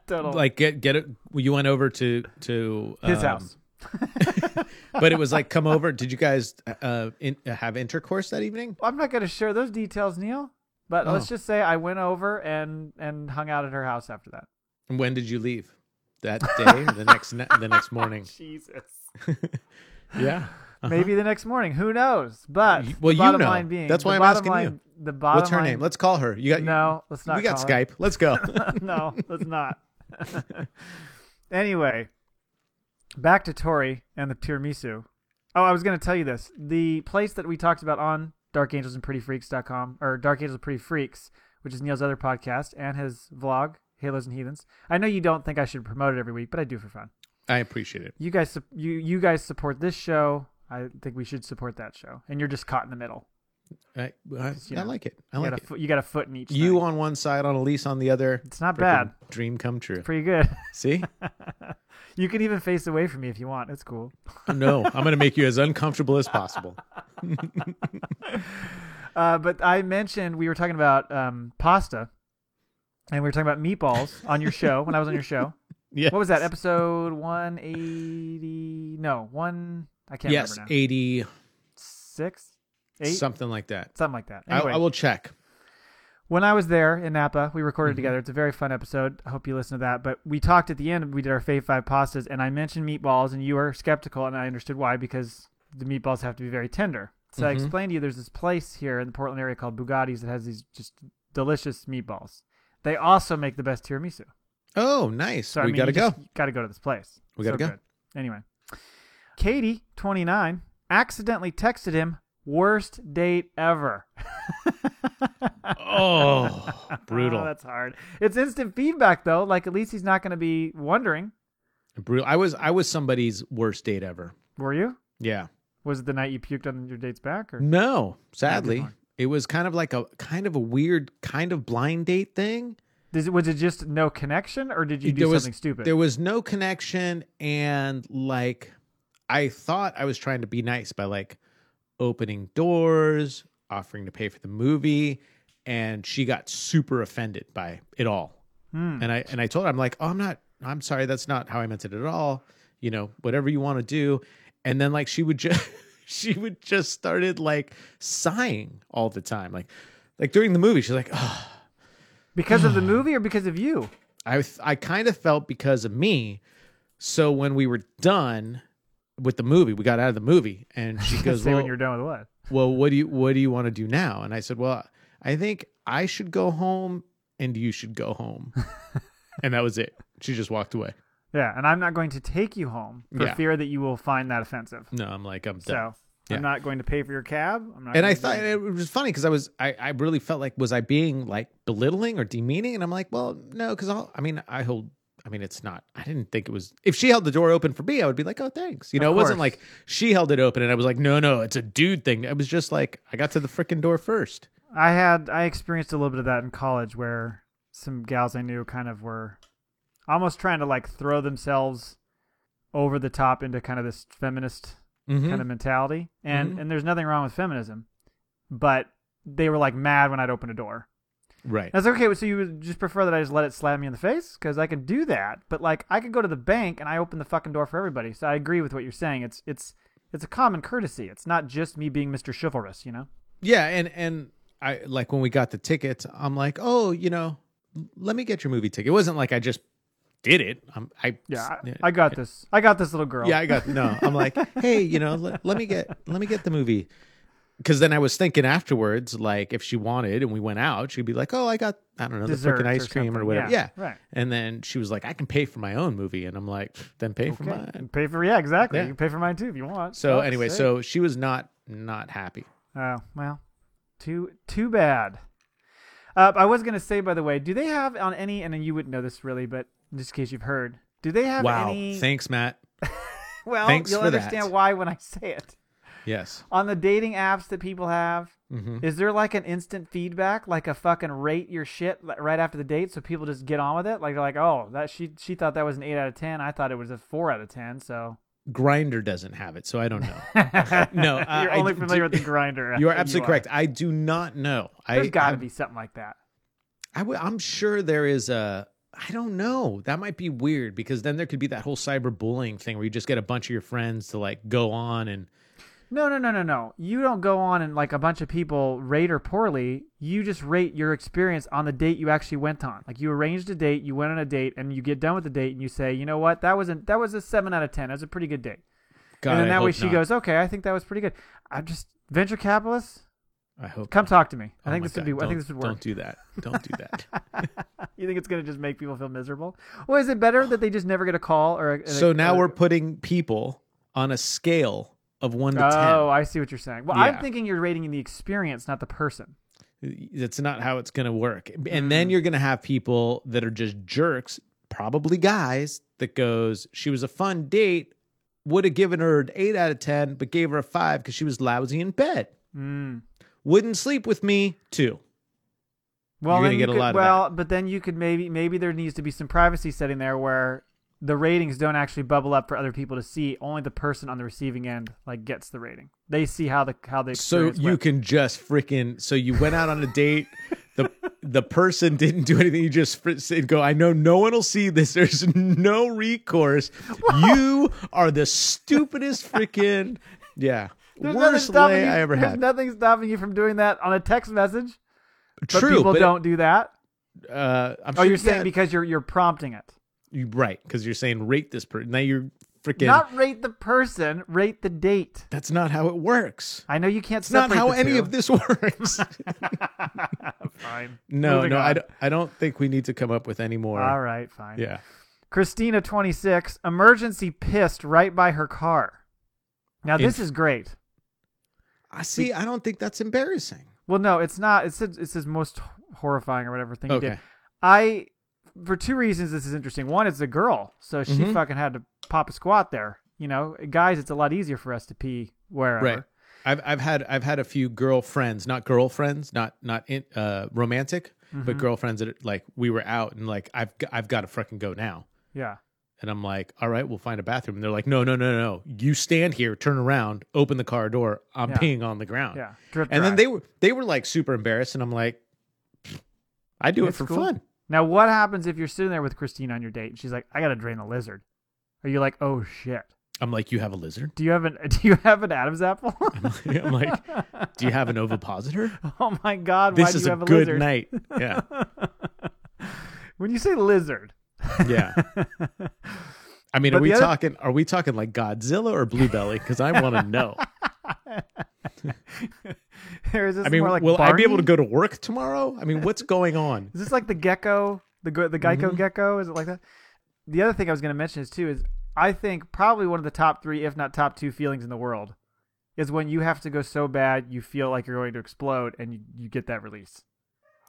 S1: Total.
S2: Like get it. You went over to
S1: His house.
S2: but it was like come over. Did you guys have intercourse that evening?
S1: I'm not going to share those details, Neil, but let's just say I went over and hung out at her house after that.
S2: And when did you leave? That day or the next morning?
S1: Jesus.
S2: Yeah.
S1: Maybe the next morning. Who knows? But
S2: Well,
S1: the bottom
S2: you know.
S1: line being,
S2: That's why
S1: the
S2: I'm
S1: bottom
S2: asking
S1: line,
S2: you.
S1: The bottom
S2: What's her
S1: line,
S2: name? Let's call her. You got
S1: No, let's not.
S2: We got
S1: call her.
S2: Skype. Let's go.
S1: No, let's not. Anyway, back to Tori and the tiramisu. Oh, I was going to tell you this. The place that we talked about on darkangelsandprettyfreaks.com, or Dark Angels and Pretty Freaks, which is Neil's other podcast and his vlog, Halos and Heathens. I know you don't think I should promote it every week, but I do for fun.
S2: I appreciate it.
S1: You guys support this show. I think we should support that show. And you're just caught in the middle.
S2: I like it. I like it.
S1: You got a foot in each
S2: You
S1: thing.
S2: on one side, on Elise on the other.
S1: It's not
S2: Freaking
S1: bad.
S2: Dream come true.
S1: Pretty good.
S2: See?
S1: You can even face away from me if you want. It's cool.
S2: No, I'm going to make you as uncomfortable as possible.
S1: But I mentioned we were talking about pasta, and we were talking about meatballs on your show when I was on your show.
S2: Yeah.
S1: What was that, episode 180? No, I can't
S2: Yes,
S1: remember now.
S2: 80,
S1: 6? 8?
S2: something like that.
S1: Something like that. Anyway,
S2: I will check.
S1: when I was there in Napa, we recorded together. It's a very fun episode. I hope you listen to that. But we talked at the end. We did our Fave 5 pastas, and I mentioned meatballs, and you were skeptical, and I understood why, because the meatballs have to be very tender. So I explained to you there's this place here in the Portland area called Bugatti's that has these just delicious meatballs. They also make the best tiramisu.
S2: Oh, nice.
S1: So,
S2: We got to go.
S1: Got to go to this place.
S2: We gotta go.
S1: Good. Anyway, Katie, 29, accidentally texted him, "Worst date ever."
S2: Oh, brutal.
S1: Oh, that's hard. It's instant feedback though. Like at least he's not going to be wondering.
S2: Brutal. I was somebody's worst date ever.
S1: Were you?
S2: Yeah.
S1: Was it the night you puked on your date's back? Or
S2: No, sadly,
S1: one.
S2: it was kind of like a weird kind of blind date thing.
S1: was it just no connection, or did you do something stupid?
S2: There was no connection, and like I thought I was trying to be nice by like opening doors, offering to pay for the movie, and she got super offended by it all. And I told her, I'm like, oh, I'm sorry, that's not how I meant it at all. Whatever you want to do. And then like she would just started like sighing all the time. Like during the movie, she's like, oh.
S1: Because of the movie or because of you?
S2: I kind of felt because of me. So when we were done with the movie, we got out of the movie, and she goes,
S1: Say when you're done with what?
S2: Well, what do you want to do now? And I said, well, I think I should go home and you should go home. And that was it. She just walked away.
S1: Yeah, and I'm not going to take you home for fear that you will find that offensive.
S2: No, I'm done.
S1: So I'm not going to pay for your cab.
S2: And I thought it was funny because I really felt like, was I being like belittling or demeaning? And I'm like, well, no, because it's not. I didn't think it was. If she held the door open for me, I would be like, oh, thanks. It wasn't like she held it open and I was like, no, it's a dude thing. It was just like I got to the freaking door first.
S1: I experienced a little bit of that in college where some gals I knew kind of were almost trying to like throw themselves over the top into kind of this feminist kind of mentality. And there's nothing wrong with feminism, but they were like mad when I'd open a door.
S2: Right.
S1: I was like, okay, so you would just prefer that I just let it slap me in the face? Because I can do that. But like I could go to the bank and I open the fucking door for everybody. So I agree with what you're saying. It's a common courtesy. It's not just me being Mr. Chivalrous,
S2: Yeah, and I like when we got the tickets, I'm like, oh, let me get your movie ticket. It wasn't like I just did it.
S1: I got this. I got this little girl.
S2: Yeah, I'm like, hey, let me get the movie. Because then I was thinking afterwards, like if she wanted and we went out, she'd be like, oh, I got, I don't know,
S1: dessert
S2: the freaking ice cream or whatever. Yeah.
S1: Right.
S2: And then she was like, I can pay for my own movie. And I'm like, then pay for mine.
S1: Exactly.
S2: Yeah.
S1: You can pay for mine too if you want.
S2: So anyway, so she was not happy.
S1: Oh, well, too bad. I was going to say, by the way, do they have on any, and you wouldn't know this really, but just in case you've heard, do they have any?
S2: Thanks, Matt.
S1: Well,
S2: Thanks
S1: you'll
S2: for
S1: understand why when I say it.
S2: Yes.
S1: On the dating apps that people have, is there like an instant feedback, like a fucking rate your shit right after the date, so people just get on with it? Like they're like, oh, that she thought that was an 8 out of 10. I thought it was a 4 out of 10. So
S2: Grindr doesn't have it, so I don't know. No,
S1: you're only familiar with the Grindr.
S2: You are absolutely correct. I do not know.
S1: There's got to be something like that.
S2: I'm sure there is a. I don't know. That might be weird because then there could be that whole cyberbullying thing where you just get a bunch of your friends to like go on and.
S1: No. You don't go on and like a bunch of people rate her poorly. You just rate your experience on the date you actually went on. Like you arranged a date, you went on a date, and you get done with the date, and you say, you know what, that was a 7 out of 10. That was a pretty good date.
S2: God,
S1: and then that way she
S2: not.
S1: goes, okay, I think that was pretty good. I'm just venture capitalists.
S2: I hope.
S1: Come talk to me. I
S2: Oh
S1: think
S2: my
S1: this would
S2: God.
S1: be. I think this would work.
S2: Don't do that. Don't do that.
S1: You think it's gonna just make people feel miserable? Well, is it better that they just never get a call or?
S2: So now we're putting people on a scale of 1 to 10.
S1: Oh, I see what you're saying. Well,
S2: Yeah.
S1: I'm thinking you're rating the experience, not the person.
S2: That's not how it's going to work. And then you're going to have people that are just jerks, probably guys, that goes, she was a fun date, would have given her an 8 out of 10, but gave her a 5 because she was lousy in bed. Wouldn't sleep with me, 2.
S1: Well,
S2: you're going to get a lot of that.
S1: But then you could maybe there needs to be some privacy setting there where the ratings don't actually bubble up for other people to see. Only the person on the receiving end like gets the rating. They see how the
S2: So
S1: experience
S2: you
S1: went.
S2: can just freaking. So you went out on a date. The person didn't do anything. You just go. I know no one will see this. There's no recourse. You are the stupidest freaking. Yeah, worst lay I ever had.
S1: There's nothing stopping you from doing that on a text message.
S2: True,
S1: but people don't do that.
S2: I'm
S1: You're saying because you're prompting it.
S2: Right, because you're saying rate this person. Now you're freaking
S1: not rate the person, rate the date.
S2: That's not how it works.
S1: I know you can't.
S2: It's not how any of this works.
S1: Fine.
S2: No, I don't think we need to come up with any more.
S1: All right, fine.
S2: Yeah.
S1: Christina, 26, emergency pissed right by her car. Now this is great.
S2: I see. I don't think that's embarrassing.
S1: Well, no, it's not. It says most horrifying or whatever thing you did. For 2 reasons, this is interesting. One, it's a girl, so she fucking had to pop a squat there. You know, guys, it's a lot easier for us to pee wherever.
S2: Right. I've had a few girlfriends, not girlfriends, not romantic, but girlfriends that like we were out and like I've got to fucking go now.
S1: Yeah.
S2: And I'm like, all right, we'll find a bathroom. And they're like, no. You stand here, turn around, open the car door. I'm peeing on the ground.
S1: Yeah.
S2: And then they were like super embarrassed, and I'm like, I do it for fun.
S1: Now, what happens if you're sitting there with Christine on your date and she's like, I got to drain a lizard? Are you like, oh, shit?
S2: I'm like, you have a lizard?
S1: Do you have an Adam's apple?
S2: I'm like, do you have an ovipositor?
S1: Oh, my God.
S2: This
S1: why do
S2: is
S1: you
S2: a
S1: have a
S2: good
S1: lizard?
S2: night. Yeah.
S1: When you say lizard.
S2: Yeah. I mean,
S1: But
S2: are we talking like Godzilla or Bluebelly? Because I want to know.
S1: Or is this
S2: I mean,
S1: more like
S2: will I be able to
S1: Barney?
S2: go to work tomorrow? I mean, what's going on?
S1: Is this like the gecko, the Geico
S2: Mhm.
S1: gecko? Is it like that? The other thing I was going to mention is I think probably one of the top 3, if not top 2 feelings in the world is when you have to go so bad you feel like you're going to explode and you get that release.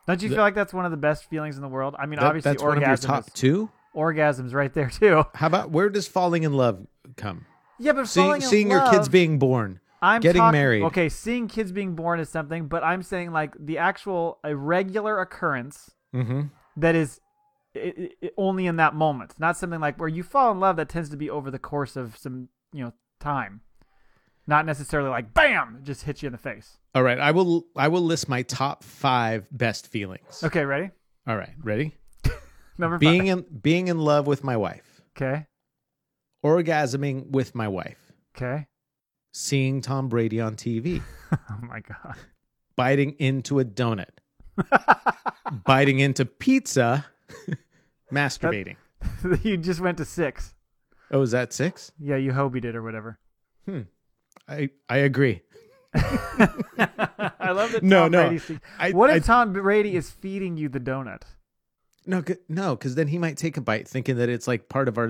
S1: Don't you feel like that's one of the best feelings in the world? I mean, obviously
S2: that's one of your top 2?
S1: Orgasm's right there too.
S2: How about, where does falling in love come?
S1: Yeah, but falling in
S2: Seeing your
S1: love,
S2: kids being born.
S1: I'm
S2: getting
S1: talking,
S2: married.
S1: Okay, seeing kids being born is something, but I'm saying like the actual a regular occurrence
S2: Mm-hmm.
S1: that is only in that moment. Not something like where you fall in love that tends to be over the course of some, time. Not necessarily like bam, it just hits you in the face.
S2: All right, I will list my top 5 best feelings.
S1: Okay, ready?
S2: All right, ready?
S1: Number 5.
S2: Being in love with my wife.
S1: Okay.
S2: Orgasming with my wife.
S1: Okay.
S2: Seeing Tom Brady on TV.
S1: Oh my God.
S2: Biting into a donut. Biting into pizza. Masturbating.
S1: You just went to 6.
S2: Oh, is that 6?
S1: Yeah, you Hobie'd it or whatever.
S2: I agree.
S1: I love that.
S2: No,
S1: Tom
S2: no.
S1: Brady's what if Tom Brady is feeding you the donut?
S2: No, because then he might take a bite, thinking that it's like part of our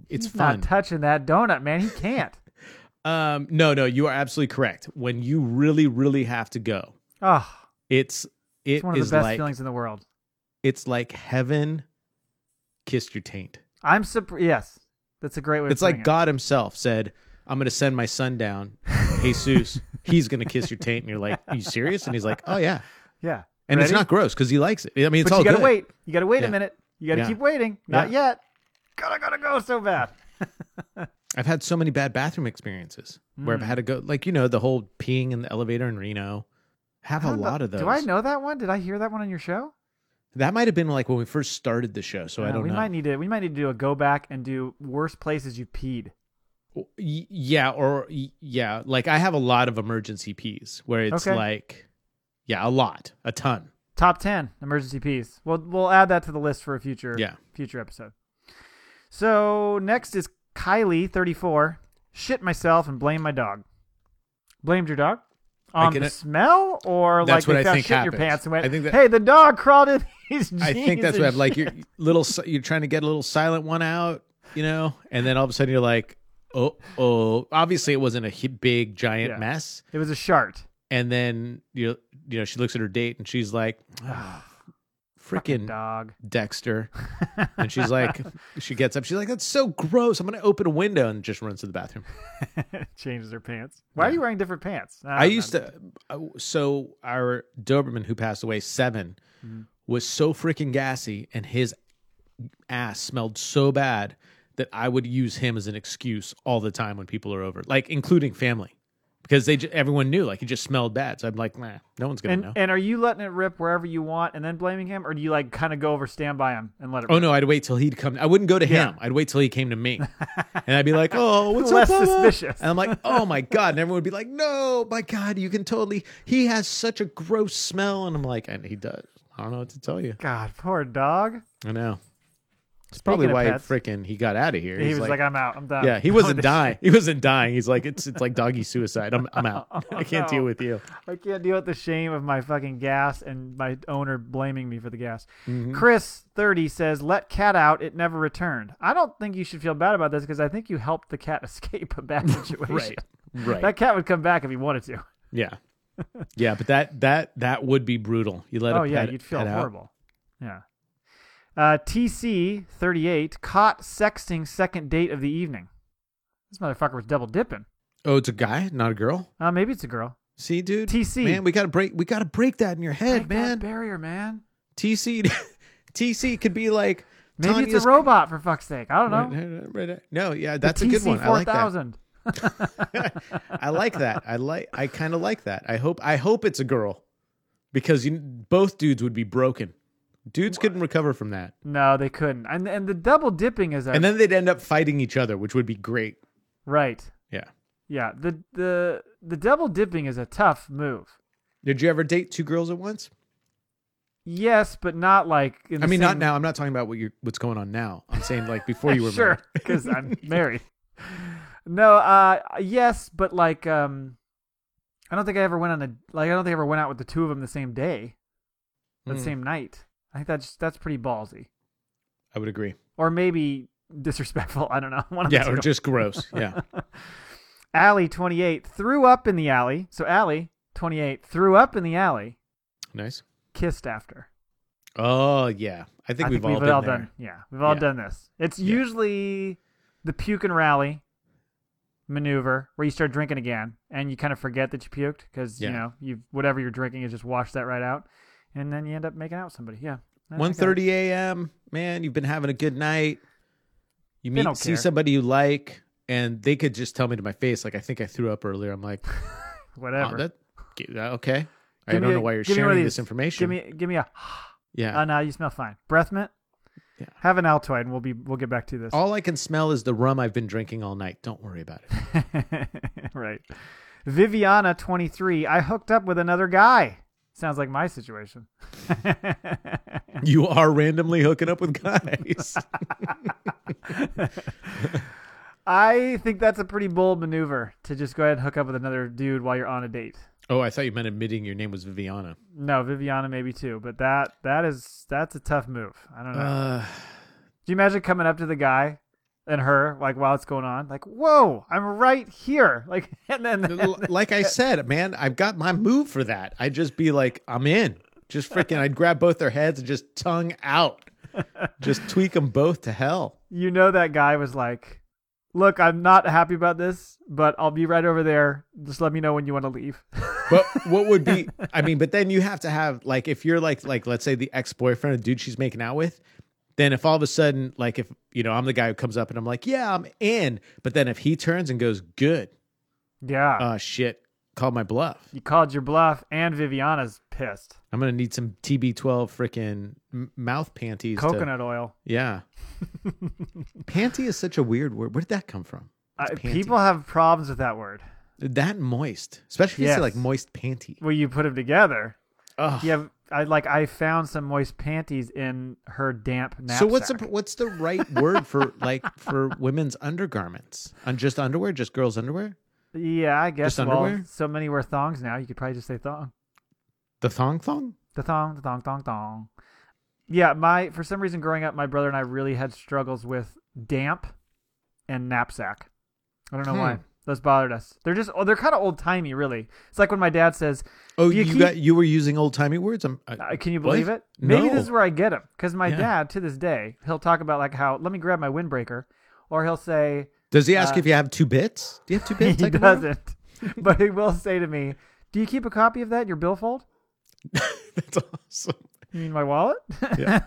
S2: it's
S1: He's
S2: fun.
S1: not touching that donut, man. He can't.
S2: No, you are absolutely correct. When you really, really have to go,
S1: Oh,
S2: it
S1: it's one of
S2: is
S1: the best
S2: like
S1: feelings in the world.
S2: it's like heaven kissed your taint.
S1: I'm surprised. Yes, that's a great way.
S2: It's
S1: of
S2: like
S1: putting
S2: God Himself said, "I'm going to send my son down, Jesus. He's going to kiss your taint." And you're like, "Are you serious?" And he's like, "Oh yeah."
S1: it. Yeah,
S2: And it's
S1: Ready?
S2: not gross because he likes it. I mean, it's
S1: But
S2: all
S1: you gotta
S2: good.
S1: wait. You gotta wait
S2: Yeah.
S1: a minute. You gotta
S2: Yeah.
S1: keep waiting. Not yet. Gotta go so bad.
S2: I've had so many bad bathroom experiences where I've had to go, the whole peeing in the elevator in Reno. Have a
S1: I don't know.
S2: lot of those.
S1: Do I know that one? Did I hear that one on your show?
S2: That might have been like when we first started the show, so I don't
S1: we
S2: know.
S1: might need to do a go back and do worst places you peed.
S2: Yeah. Like I have a lot of emergency pees where it's
S1: Okay.
S2: a lot, a ton.
S1: Top 10 emergency pees. We'll add that to the list for a future episode. So next is Kylie, 34. Shit myself and blame my dog. Blamed your dog on the smell, or
S2: That's
S1: like
S2: what
S1: they
S2: I
S1: found
S2: think
S1: shit in your
S2: happens.
S1: pants and went,
S2: I think that-
S1: "Hey, the dog crawled in these jeans."
S2: I think that's
S1: and
S2: what happened. Like
S1: shit."
S2: you're trying to get a little silent one out, and then all of a sudden you're like, oh. Obviously, it wasn't a big giant
S1: Yeah.
S2: mess.
S1: It was a shart.
S2: And then she looks at her date and she's like,
S1: Fucking
S2: freaking
S1: dog.
S2: Dexter. And she's like, she gets up. She's like, that's so gross. I'm going to open a window, and just runs to the bathroom.
S1: Changes her pants. Why are you wearing different pants?
S2: I used to. So our Doberman who passed away, 7, was so freaking gassy, and his ass smelled so bad that I would use him as an excuse all the time when people are over, like including family, because everyone knew like he just smelled bad. So I'm like, nah, no one's gonna know.
S1: And are you letting it rip wherever you want and then blaming him, or do you like kind of go over, stand by him, and let it?
S2: Oh
S1: rip?
S2: no, I'd wait till he'd come. I wouldn't go to him. I'd wait till he came to me, and I'd be like, "Oh, what's
S1: Less
S2: up, Bubba?"
S1: suspicious.
S2: And I'm like, "Oh my god!" And everyone would be like, "No, my god, you can totally. He has such a gross smell." And I'm like, "And he does. I don't know what to tell you."
S1: God, poor dog.
S2: I know. It's probably
S1: of
S2: why
S1: pets,
S2: he got out of here.
S1: He
S2: He's
S1: was like, "I'm out. I'm done."
S2: yeah, he wasn't dying. He wasn't dying. He's like, it's like doggy suicide. I'm out. I can't deal with you.
S1: I can't deal with the shame of my fucking gas and my owner blaming me for the gas.
S2: Mm-hmm.
S1: Chris, 30, says, "Let cat out. It never returned." I don't think you should feel bad about this because I think you helped the cat escape a bad situation.
S2: Right.
S1: That cat would come back if he wanted to.
S2: Yeah. Yeah, but that would be brutal. You let
S1: Oh,
S2: a
S1: yeah,
S2: pet,
S1: you'd feel
S2: pet out.
S1: horrible. Yeah. TC, 38, caught sexting second date of the evening. This motherfucker was double dipping.
S2: Oh, it's a guy, not a girl.
S1: Maybe it's a girl.
S2: See, dude.
S1: TC.
S2: Man, we gotta break that in your head,
S1: Break
S2: man.
S1: that barrier, man.
S2: TC could be like
S1: Maybe
S2: Tanya's,
S1: it's a robot, for fuck's sake. I don't know.
S2: No, yeah, that's
S1: the
S2: a good one. I like that.
S1: TC4000.
S2: I like that. I kind of like that. I hope it's a girl, because both dudes would be broken. Dudes couldn't recover from that.
S1: No, they couldn't. And the double dipping is
S2: And then they'd end up fighting each other, which would be great.
S1: right.
S2: Yeah.
S1: Yeah. The double dipping is a tough move.
S2: Did you ever date 2 girls at once?
S1: Yes, but not like. In the
S2: I mean, not
S1: same-
S2: now. I'm not talking about what's going on now. I'm saying like before you were
S1: sure,
S2: married.
S1: because I'm married. No, yes, but like, I don't think I ever went on I don't think I ever went out with the 2 of them the same day, or the same night. I think that's pretty ballsy,
S2: I would agree.
S1: or maybe disrespectful. I don't know. One of the
S2: Yeah,
S1: two.
S2: or just gross. Yeah.
S1: Allie 28 threw up in the alley. So Allie 28 threw up in the alley,
S2: Nice.
S1: kissed after.
S2: Oh, yeah. I think we've all been there.
S1: done. Yeah, we've all
S2: Yeah.
S1: done this. It's usually the puke and rally maneuver where you start drinking again and you kind of forget that you puked because
S2: Yeah.
S1: you whatever you're drinking, you just wash that right out, and then you end up making out with somebody. Yeah. I got it.
S2: 1:30 a.m. Man, you've been having a good night. You
S1: They don't
S2: see
S1: care.
S2: somebody you like, and they could just tell me to my face, like, I think I threw up earlier. I'm like,
S1: Whatever.
S2: okay. I
S1: Give me
S2: don't
S1: a-
S2: know why you're
S1: give me one of
S2: sharing
S1: these.
S2: this information.
S1: Give me a.
S2: Yeah.
S1: Oh no, you smell fine. Breath mint.
S2: Yeah.
S1: Have an Altoid, and we'll get back to this.
S2: All I can smell is the rum I've been drinking all night. Don't worry about it.
S1: Right. Viviana 23. I hooked up with another guy. Sounds like my situation.
S2: You are randomly hooking up with guys.
S1: I think that's a pretty bold maneuver to just go ahead and hook up with another dude while you're on a date.
S2: Oh, I thought you meant admitting your name was Viviana.
S1: No, Viviana maybe too, but that's a tough move. I don't know. Do you imagine coming up to the guy and her like while it's going on, like, "Whoa, I'm right here!" Like, and then
S2: Like I said, man, I've got my move for that. I'd just be like, I'm in. Just freaking, I'd grab both their heads and just tongue out. Just tweak them both to hell.
S1: you know that guy was like, "Look, I'm not happy about this, but I'll be right over there. Just let me know when you want to leave."
S2: But what would be, I mean, but then you have to have, like, if you're like, let's say the ex-boyfriend, a dude she's making out with, then if all of a sudden, like, if, I'm the guy who comes up and I'm like, yeah, I'm in. But then if he turns and goes, good,
S1: Yeah,
S2: shit, called my bluff.
S1: you called your bluff, and Viviana's pissed.
S2: I'm going to need some TB12 freaking mouth panties.
S1: Coconut oil.
S2: Yeah. Panty is such a weird word. Where did that come from? What's panty?
S1: People have problems with that word.
S2: That and moist, especially if you
S1: Yes.
S2: say like moist panty.
S1: Well, you put them together.
S2: Ugh.
S1: Yeah, I found some moist panties in her damp knapsack.
S2: So what's the right word for for women's undergarments? Just underwear, just girls' underwear?
S1: Yeah, I guess.
S2: Just
S1: Well,
S2: underwear?
S1: so many wear thongs now. You could probably just say thong.
S2: The thong thong?
S1: The thong. Yeah, for some reason growing up, my brother and I really had struggles with damp and knapsack. I don't know why. Those bothered us. They're kind of old timey, really. It's like when my dad says,
S2: Oh,
S1: You
S2: you were using old timey words?
S1: can you believe
S2: What?
S1: it? Maybe
S2: No.
S1: this is where I get them. Because my
S2: Yeah.
S1: dad, to this day, he'll talk about like how, let me grab my windbreaker. Or he'll say,
S2: Does he ask if you have 2 bits? Do you have 2 bits?
S1: he
S2: I can borrow?
S1: doesn't. But he will say to me, do you keep a copy of that in your billfold?
S2: That's awesome.
S1: You mean my wallet?
S2: Yeah.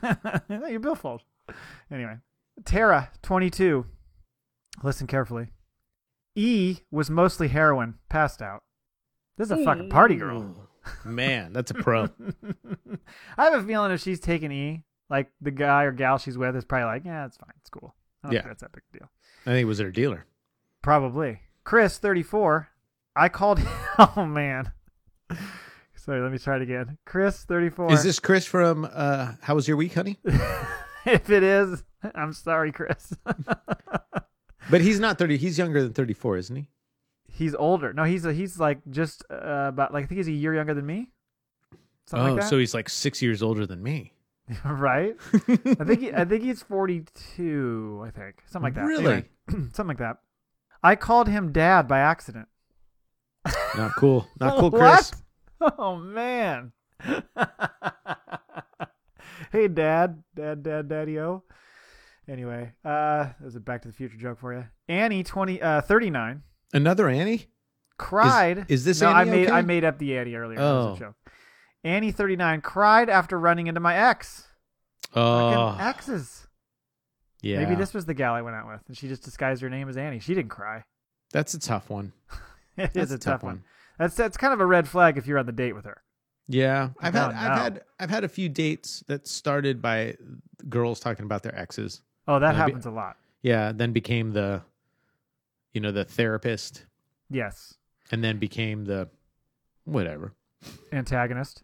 S1: No, your billfold. Anyway. Tara, 22. Listen carefully. E was mostly heroin, passed out. This is a fucking party girl.
S2: Man, that's a pro.
S1: I have a feeling if she's taking E, like the guy or gal she's with is probably like, yeah, it's fine. It's cool. I don't
S2: Yeah.
S1: think that's that big a deal.
S2: I think it was her dealer.
S1: Probably. Chris, 34. I called. Oh, man. Sorry, let me try it again. Chris, 34.
S2: Is this Chris from How Was Your Week, Honey?
S1: If it is, I'm sorry, Chris.
S2: But he's not 30. He's younger than 34, isn't he?
S1: He's older. No, he's like just about like I think he's a year younger than me. Something like that.
S2: So he's like 6 years older than me.
S1: Right? I think he's 42. I think something like that.
S2: Really?
S1: Anyway, something like that. I called him Dad by accident.
S2: Not cool. Not cool, Chris.
S1: What? Oh man. Hey, Daddy-o. Anyway, there's a Back to the Future joke for you. Annie, 39,
S2: Another Annie?
S1: cried.
S2: Is this
S1: no?
S2: Annie okay?
S1: I made up the Annie earlier. It was
S2: Oh.
S1: a joke. Annie, 39, cried after running into my ex.
S2: Oh,
S1: Fucking exes.
S2: yeah.
S1: Maybe this was the gal I went out with, and she just disguised her name as Annie. She didn't cry.
S2: That's a tough one.
S1: It
S2: That's
S1: is a tough one. That's kind of a red flag if you're on the date with her.
S2: Yeah, I've
S1: don't know.
S2: had a few dates that started by girls talking about their exes.
S1: Oh, that
S2: Uh, be-
S1: happens a lot.
S2: Yeah, then became the therapist,
S1: Yes.
S2: and then became the whatever.
S1: Antagonist.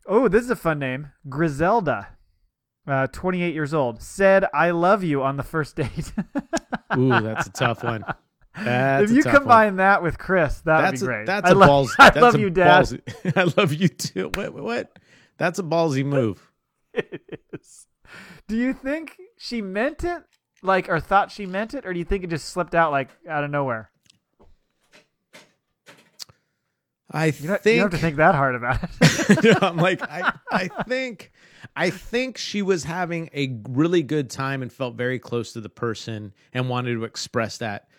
S1: Oh, this is a fun name. Griselda, 28 years old, said "I love you" on the first date.
S2: Ooh, that's a tough one. That's
S1: If
S2: a
S1: you
S2: tough one.
S1: combine that with Chris, that would be great.
S2: That's
S1: I
S2: a
S1: love,
S2: balls.
S1: I
S2: That's
S1: love
S2: a
S1: you, Dad.
S2: ballsy- I love you too. What? That's a ballsy move.
S1: It is. Do you think she meant it, like, or thought she meant it, or do you think it just slipped out like out of nowhere?
S2: I
S1: You
S2: think
S1: don't have to think that hard about it.
S2: No, I'm like I think she was having a really good time and felt very close to the person and wanted to express that.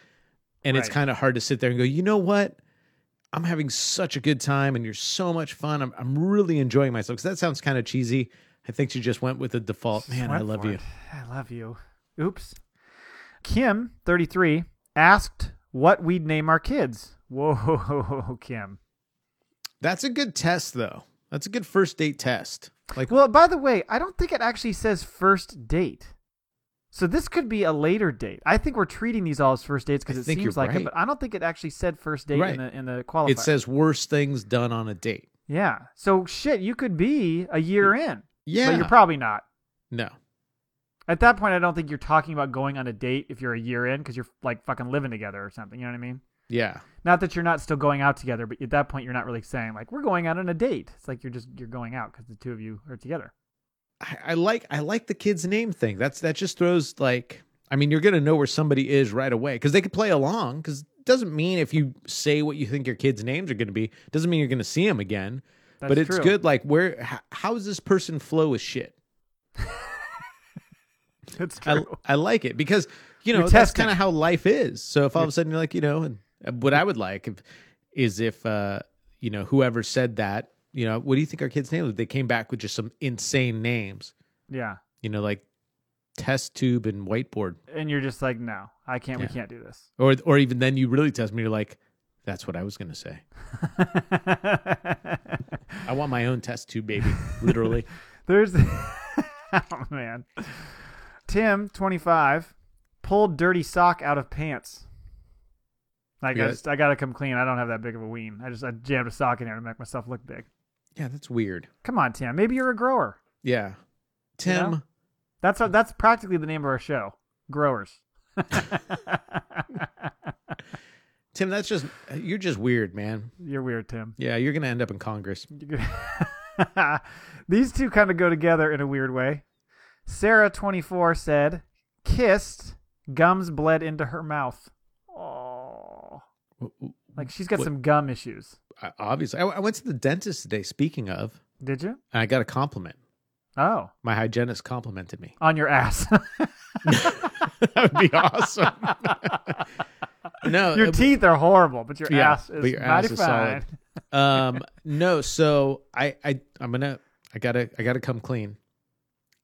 S2: And it's
S1: Right.
S2: kind of hard to sit there and go, you know what? I'm having such a good time and you're so much fun. I'm really enjoying myself. Because that sounds kind of cheesy. I think she just went with the default. Man, I
S1: Went
S2: love
S1: for
S2: you.
S1: it. I love you. Oops. Kim, 33, asked what we'd name our kids. Whoa, Kim.
S2: That's a good test, though. That's a good first date test. Like,
S1: Well, by the way, I don't think it actually says first date. So this could be a later date. I think we're treating these all as first dates because
S2: I
S1: it
S2: think
S1: seems
S2: you're
S1: like it,
S2: right.
S1: but I don't think it actually said first date
S2: Right.
S1: in the qualifier.
S2: it says worst things done on a date.
S1: Yeah. So shit, you could be a year in.
S2: Yeah.
S1: But you're probably not.
S2: No.
S1: At that point, I don't think you're talking about going on a date if you're a year in because you're like fucking living together or something. You know what I mean?
S2: Yeah.
S1: Not that you're not still going out together, but at that point, you're not really saying like we're going out on a date. It's like you're going out because the two of you are together.
S2: I like the kid's name thing. That just throws like, I mean, you're gonna know where somebody is right away because they could play along. Because it doesn't mean if you say what you think your kids' names are gonna be, doesn't mean you're gonna see them again.
S1: That's
S2: but it's
S1: true.
S2: good. Like, how does this person flow with shit?
S1: It's true.
S2: I like it because
S1: You're
S2: that's
S1: testing.
S2: kind of how life is. So if all of a sudden you're like, and what I would like is if whoever said that, what do you think our kids' name was? They came back with just some insane names,
S1: Yeah.
S2: like test tube and whiteboard,
S1: And you're just like, no, I can't. We
S2: Yeah.
S1: can't do this.
S2: or even then you really test me. You're like, that's what I was gonna say. I want my own test tube, baby, literally.
S1: There's, oh man, Tim, 25, pulled dirty sock out of pants. Like
S2: Yeah.
S1: I gotta come clean. I don't have that big of a ween. I jammed a sock in there to make myself look big.
S2: Yeah, that's weird.
S1: Come on, Tim. Maybe you're a grower.
S2: Yeah, Tim.
S1: know? That's practically the name of our show, Growers.
S2: Tim, you're just weird, man.
S1: You're weird, Tim.
S2: Yeah, you're gonna end up in Congress.
S1: These two kind of go together in a weird way. Sarah, 24, said, kissed, gums bled into her mouth. Oh. Like she's got
S2: What-
S1: some gum issues.
S2: Obviously, I went to the dentist today. Speaking of,
S1: Did you?
S2: and I got a compliment.
S1: Oh.
S2: My hygienist complimented me.
S1: On your ass.
S2: That would be awesome. No,
S1: Your teeth are horrible, but your
S2: yeah,
S1: ass is
S2: but your
S1: mighty
S2: ass is
S1: fine.
S2: solid. No. So I gotta come clean.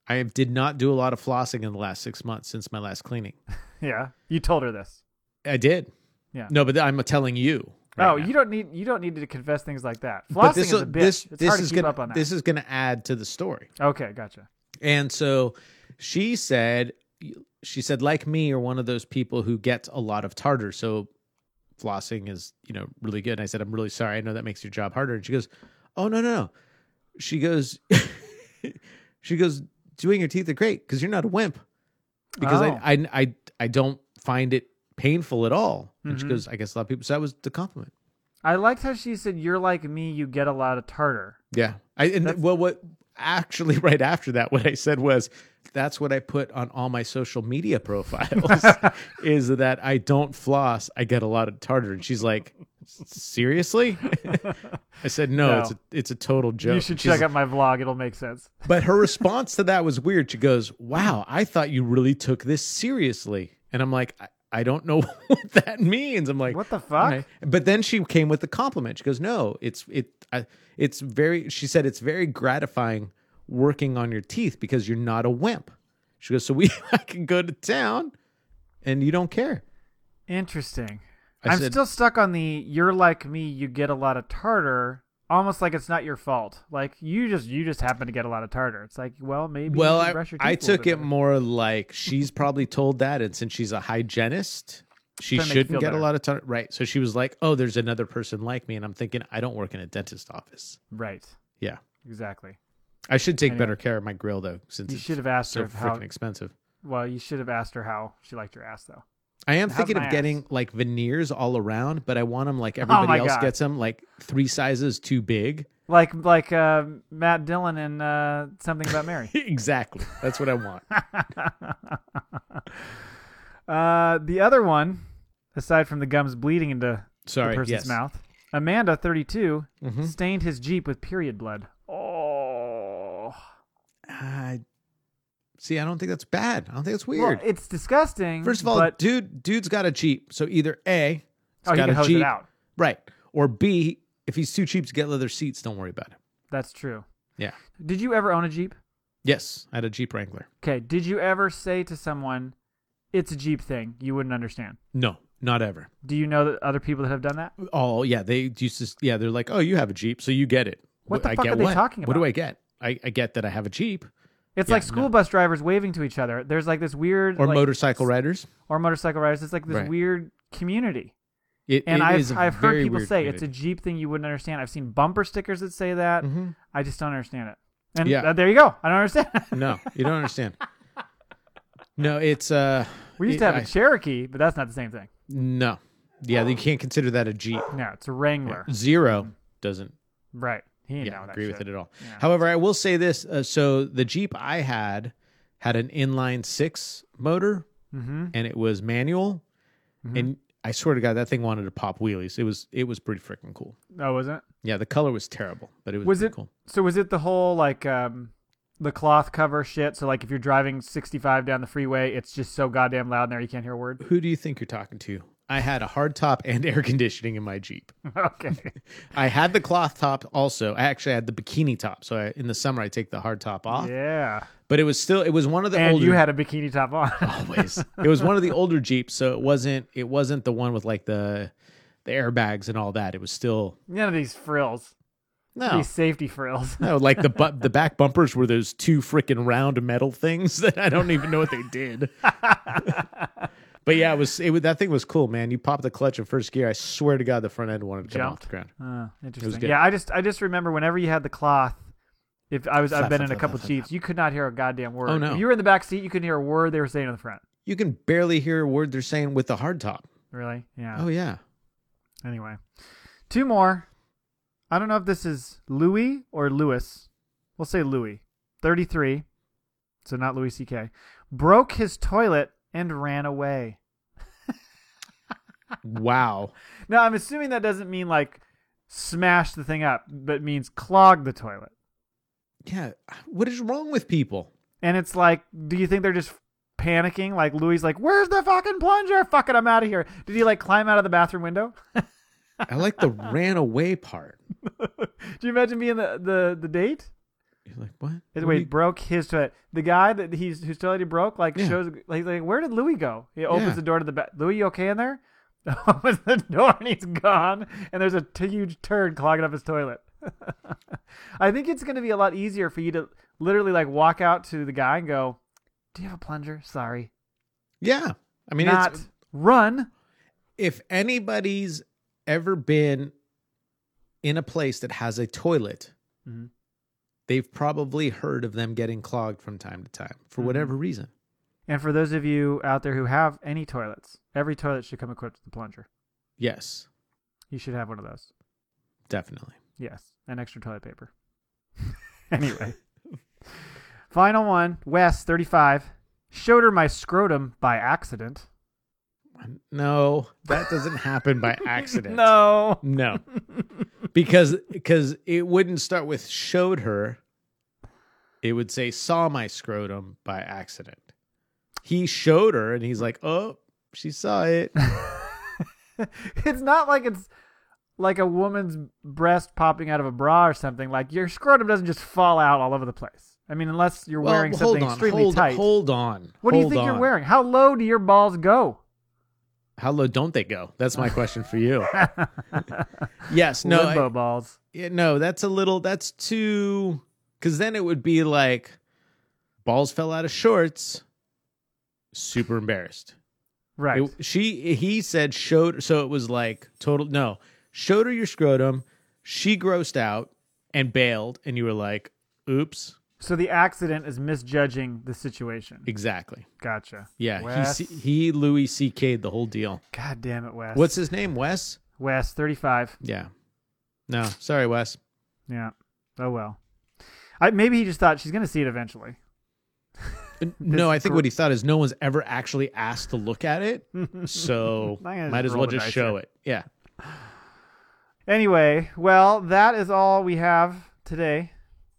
S2: I did not do a lot of flossing in the last 6 months since my last cleaning.
S1: Yeah. You told her this.
S2: I did.
S1: Yeah.
S2: No, but I'm telling you. right
S1: Oh,
S2: now.
S1: you don't need to confess things like that. Flossing
S2: But
S1: is a bitch. It's hard to keep
S2: gonna,
S1: up on that.
S2: This is going to add to the story.
S1: Okay, gotcha.
S2: And so she said, like me, you're one of those people who gets a lot of tartar. So flossing is, really good. And I said, I'm really sorry. I know that makes your job harder. And she goes, oh, no. She goes, doing your teeth are great because you're not a wimp. Because
S1: Oh.
S2: I don't find it painful at all. And she
S1: Mhm.
S2: goes, I guess a lot of people, so that was the compliment.
S1: I liked how she said, you're like me, you get a lot of tartar.
S2: Yeah.
S1: That's-
S2: What actually right after that, what I said was, that's what I put on all my social media profiles is that I don't floss. I get a lot of tartar. And she's like, seriously? I said, no.
S1: No.
S2: It's a total joke.
S1: You should
S2: She's-
S1: check out my vlog. It'll make sense.
S2: But her response to that was weird. She goes, wow, I thought you really took this seriously. And I'm like, I don't know what that means. I'm like,
S1: What the fuck?
S2: okay. But then she came with the compliment. She goes, no, it's very, she said, it's very gratifying working on your teeth because you're not a wimp. She goes, so I can go to town and you don't care.
S1: Interesting. I'm still stuck on the "you're like me, you get a lot of tartar," almost like it's not your fault. Like you just happen to get a lot of tartar. It's like, well, maybe.
S2: Well,
S1: you should brush your teeth
S2: I
S1: a little
S2: took
S1: bit
S2: it
S1: better.
S2: more like she's probably told that, and since she's a hygienist, she
S1: Trying to make you
S2: shouldn't
S1: feel
S2: get a
S1: better.
S2: lot of tartar. Right. So she was like, "Oh, there's another person like me," and I'm thinking, I don't work in a dentist office.
S1: Right.
S2: Yeah.
S1: Exactly.
S2: I should take
S1: Anyway.
S2: better care of my grill though, since
S1: You
S2: it's
S1: should have asked
S2: so
S1: her how.
S2: freaking expensive.
S1: Well, you should have asked her how she liked your ass, though.
S2: I am
S1: How's
S2: thinking
S1: my
S2: of
S1: ass?
S2: getting like veneers all around, but I want them like everybody
S1: my
S2: else
S1: God.
S2: gets them, like 3 sizes too big.
S1: Like Matt Dillon in Something About Mary.
S2: Exactly. That's what I want.
S1: The other one, aside from the gums bleeding into
S2: Sorry.
S1: the person's
S2: Yes.
S1: mouth, Amanda, 32,
S2: Mhm.
S1: stained his Jeep with period blood. Oh.
S2: See, I don't think that's bad. I don't think it's weird.
S1: Well, it's disgusting.
S2: First of all,
S1: but,
S2: dude's got a Jeep. So either A, he's
S1: he
S2: got
S1: can
S2: a
S1: hose
S2: Jeep.
S1: it out.
S2: Right. Or B, if he's too cheap to get leather seats, don't worry about it.
S1: That's true.
S2: Yeah.
S1: Did you ever own a Jeep?
S2: Yes, I had a Jeep Wrangler.
S1: Okay. Did you ever say to someone, it's a Jeep thing, you wouldn't understand?
S2: No, not ever.
S1: Do you know that other people that have done that?
S2: Oh, yeah. They used to, yeah, they're like, oh, you have a Jeep, so you get it.
S1: What the
S2: I
S1: fuck
S2: get
S1: are they
S2: what?
S1: talking
S2: What do
S1: about?
S2: I get? I get that I have a Jeep.
S1: It's
S2: Yeah,
S1: like school
S2: no.
S1: bus drivers waving to each other. There's like this weird...
S2: Or
S1: like,
S2: motorcycle riders.
S1: Or motorcycle riders. It's like this
S2: Right.
S1: weird community.
S2: It
S1: And
S2: is a
S1: I've heard
S2: very
S1: people
S2: weird
S1: say it's a
S2: community.
S1: Jeep thing you wouldn't understand. I've seen bumper stickers that say that.
S2: Mhm.
S1: I just don't understand it. And
S2: Yeah.
S1: there you go. I don't understand.
S2: No, you don't understand. No, it's
S1: We used to have a Cherokee, but that's not the same thing.
S2: no. Yeah, you can't consider that a Jeep.
S1: No, it's a Wrangler.
S2: Zero doesn't
S1: Right. He didn't know that
S2: agree
S1: shit.
S2: with it at all.
S1: Yeah.
S2: However, I will say this: so the Jeep I had an inline 6 motor,
S1: Mm-hmm.
S2: and it was manual, and I swear to God, that thing wanted to pop wheelies. It was pretty freaking cool.
S1: Oh, was it?
S2: Yeah, the color was terrible, but it was,
S1: Was
S2: pretty
S1: it
S2: cool.
S1: So was it the whole like the cloth cover shit? So like if you're driving 65 down the freeway, it's just so goddamn loud in there you can't hear a word.
S2: Who do you think you're talking to? I had a hard top and air conditioning in my Jeep.
S1: Okay.
S2: I had the cloth top also. I actually had the bikini top. So in the summer, I take the hard top off.
S1: Yeah.
S2: But it was one of the
S1: And
S2: older.
S1: you had a bikini top on.
S2: always. It was one of the older Jeeps, so it wasn't the one with like the airbags and all that. It was still
S1: None of these frills.
S2: no.
S1: These safety frills.
S2: No, like the back bumpers were those 2 freaking round metal things that I don't even know what they did. But yeah, that thing was cool, man. You pop the clutch in first gear. I swear to God, the front end wanted to come off
S1: Jumped.
S2: the ground.
S1: Interesting.
S2: good.
S1: Yeah, I just remember whenever you had the cloth. I've been
S2: flap,
S1: in a
S2: flap,
S1: couple
S2: flap,
S1: Jeeps, you could not hear a goddamn word.
S2: Oh, no.
S1: If you were in the back seat, you couldn't hear a word they were saying in the front.
S2: You can barely hear a word they're saying with the hard top.
S1: Really? Yeah.
S2: Oh yeah.
S1: Anyway, 2 more. I don't know if this is Louis or Lewis. We'll say Louis. 33. So not Louis C.K. Broke his toilet and ran away.
S2: Wow.
S1: Now, I'm assuming that doesn't mean like smash the thing up, but means clog the toilet.
S2: Yeah. What is wrong with people?
S1: And it's like, do you think they're just panicking? Like Louis like, where's the fucking plunger? Fuck it, I'm out of here. Did he like climb out of the bathroom window?
S2: I like the ran away part.
S1: Do you imagine being the date?
S2: You're like, what?
S1: Wait, broke his toilet. The guy whose toilet he broke, like
S2: Yeah.
S1: shows like where did Louis go? He opens
S2: Yeah.
S1: the door to the back. Louis, you okay in there? Opens the door and he's gone. And there's a huge turd clogging up his toilet. I think it's going to be a lot easier for you to literally like walk out to the guy and go, "Do you have a plunger? Sorry."
S2: Yeah. I mean,
S1: Not run.
S2: if anybody's ever been in a place that has a toilet,
S1: Mhm.
S2: they've probably heard of them getting clogged from time to time for whatever reason.
S1: And for those of you out there who have any toilets, every toilet should come equipped with a plunger.
S2: Yes,
S1: You should have one of those.
S2: definitely.
S1: Yes, and extra toilet paper. Anyway. Final one, Wes, 35. Showed her my scrotum by accident.
S2: No, that doesn't happen by accident.
S1: No.
S2: No. Because it wouldn't start with showed her. It would say saw my scrotum by accident. He showed her and he's like, "Oh, she saw it."
S1: It's not like it's like a woman's breast popping out of a bra or something. Like your scrotum doesn't just fall out all over the place. I mean, unless you're
S2: Well,
S1: wearing something extremely tight.
S2: Hold on.
S1: What do you think you're wearing? How low do your balls go?
S2: How low don't they go? That's my question for you. Yes. No.
S1: Limbo balls.
S2: Yeah, no, that's too, because then it would be like balls fell out of shorts, super embarrassed.
S1: Right.
S2: He said showed, so it was like total, no, showed her your scrotum, she grossed out and bailed, and you were like, oops.
S1: So the accident is misjudging the situation.
S2: Exactly.
S1: Gotcha.
S2: Yeah,
S1: Wes.
S2: he Louis C.K'd the whole deal.
S1: God damn it, Wes.
S2: What's his name, Wes?
S1: Wes, 35.
S2: Yeah. No, sorry, Wes.
S1: Yeah. Oh, well. Maybe he just thought she's going to see it eventually.
S2: No, I think what he thought is no one's ever actually asked to look at it, so might as well just show it. Yeah.
S1: Anyway, well, that is all we have today,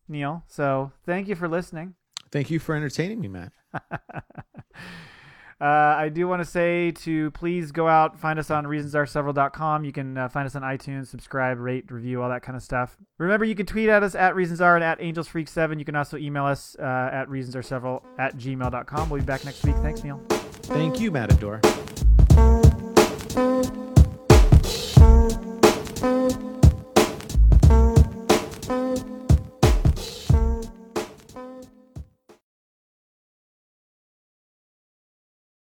S1: Neil. So thank you for listening.
S2: Thank you for entertaining me, Matt.
S1: I do want to say to please go out, find us on reasonsareseveral.com. You can find us on iTunes, subscribe, rate, review, all that kind of stuff. Remember, you can tweet at us at reasonsare and at angelsfreak7. You can also email us at reasonsareseveral@gmail.com. We'll be back next week. Thanks, Neil.
S2: Thank you, Matador.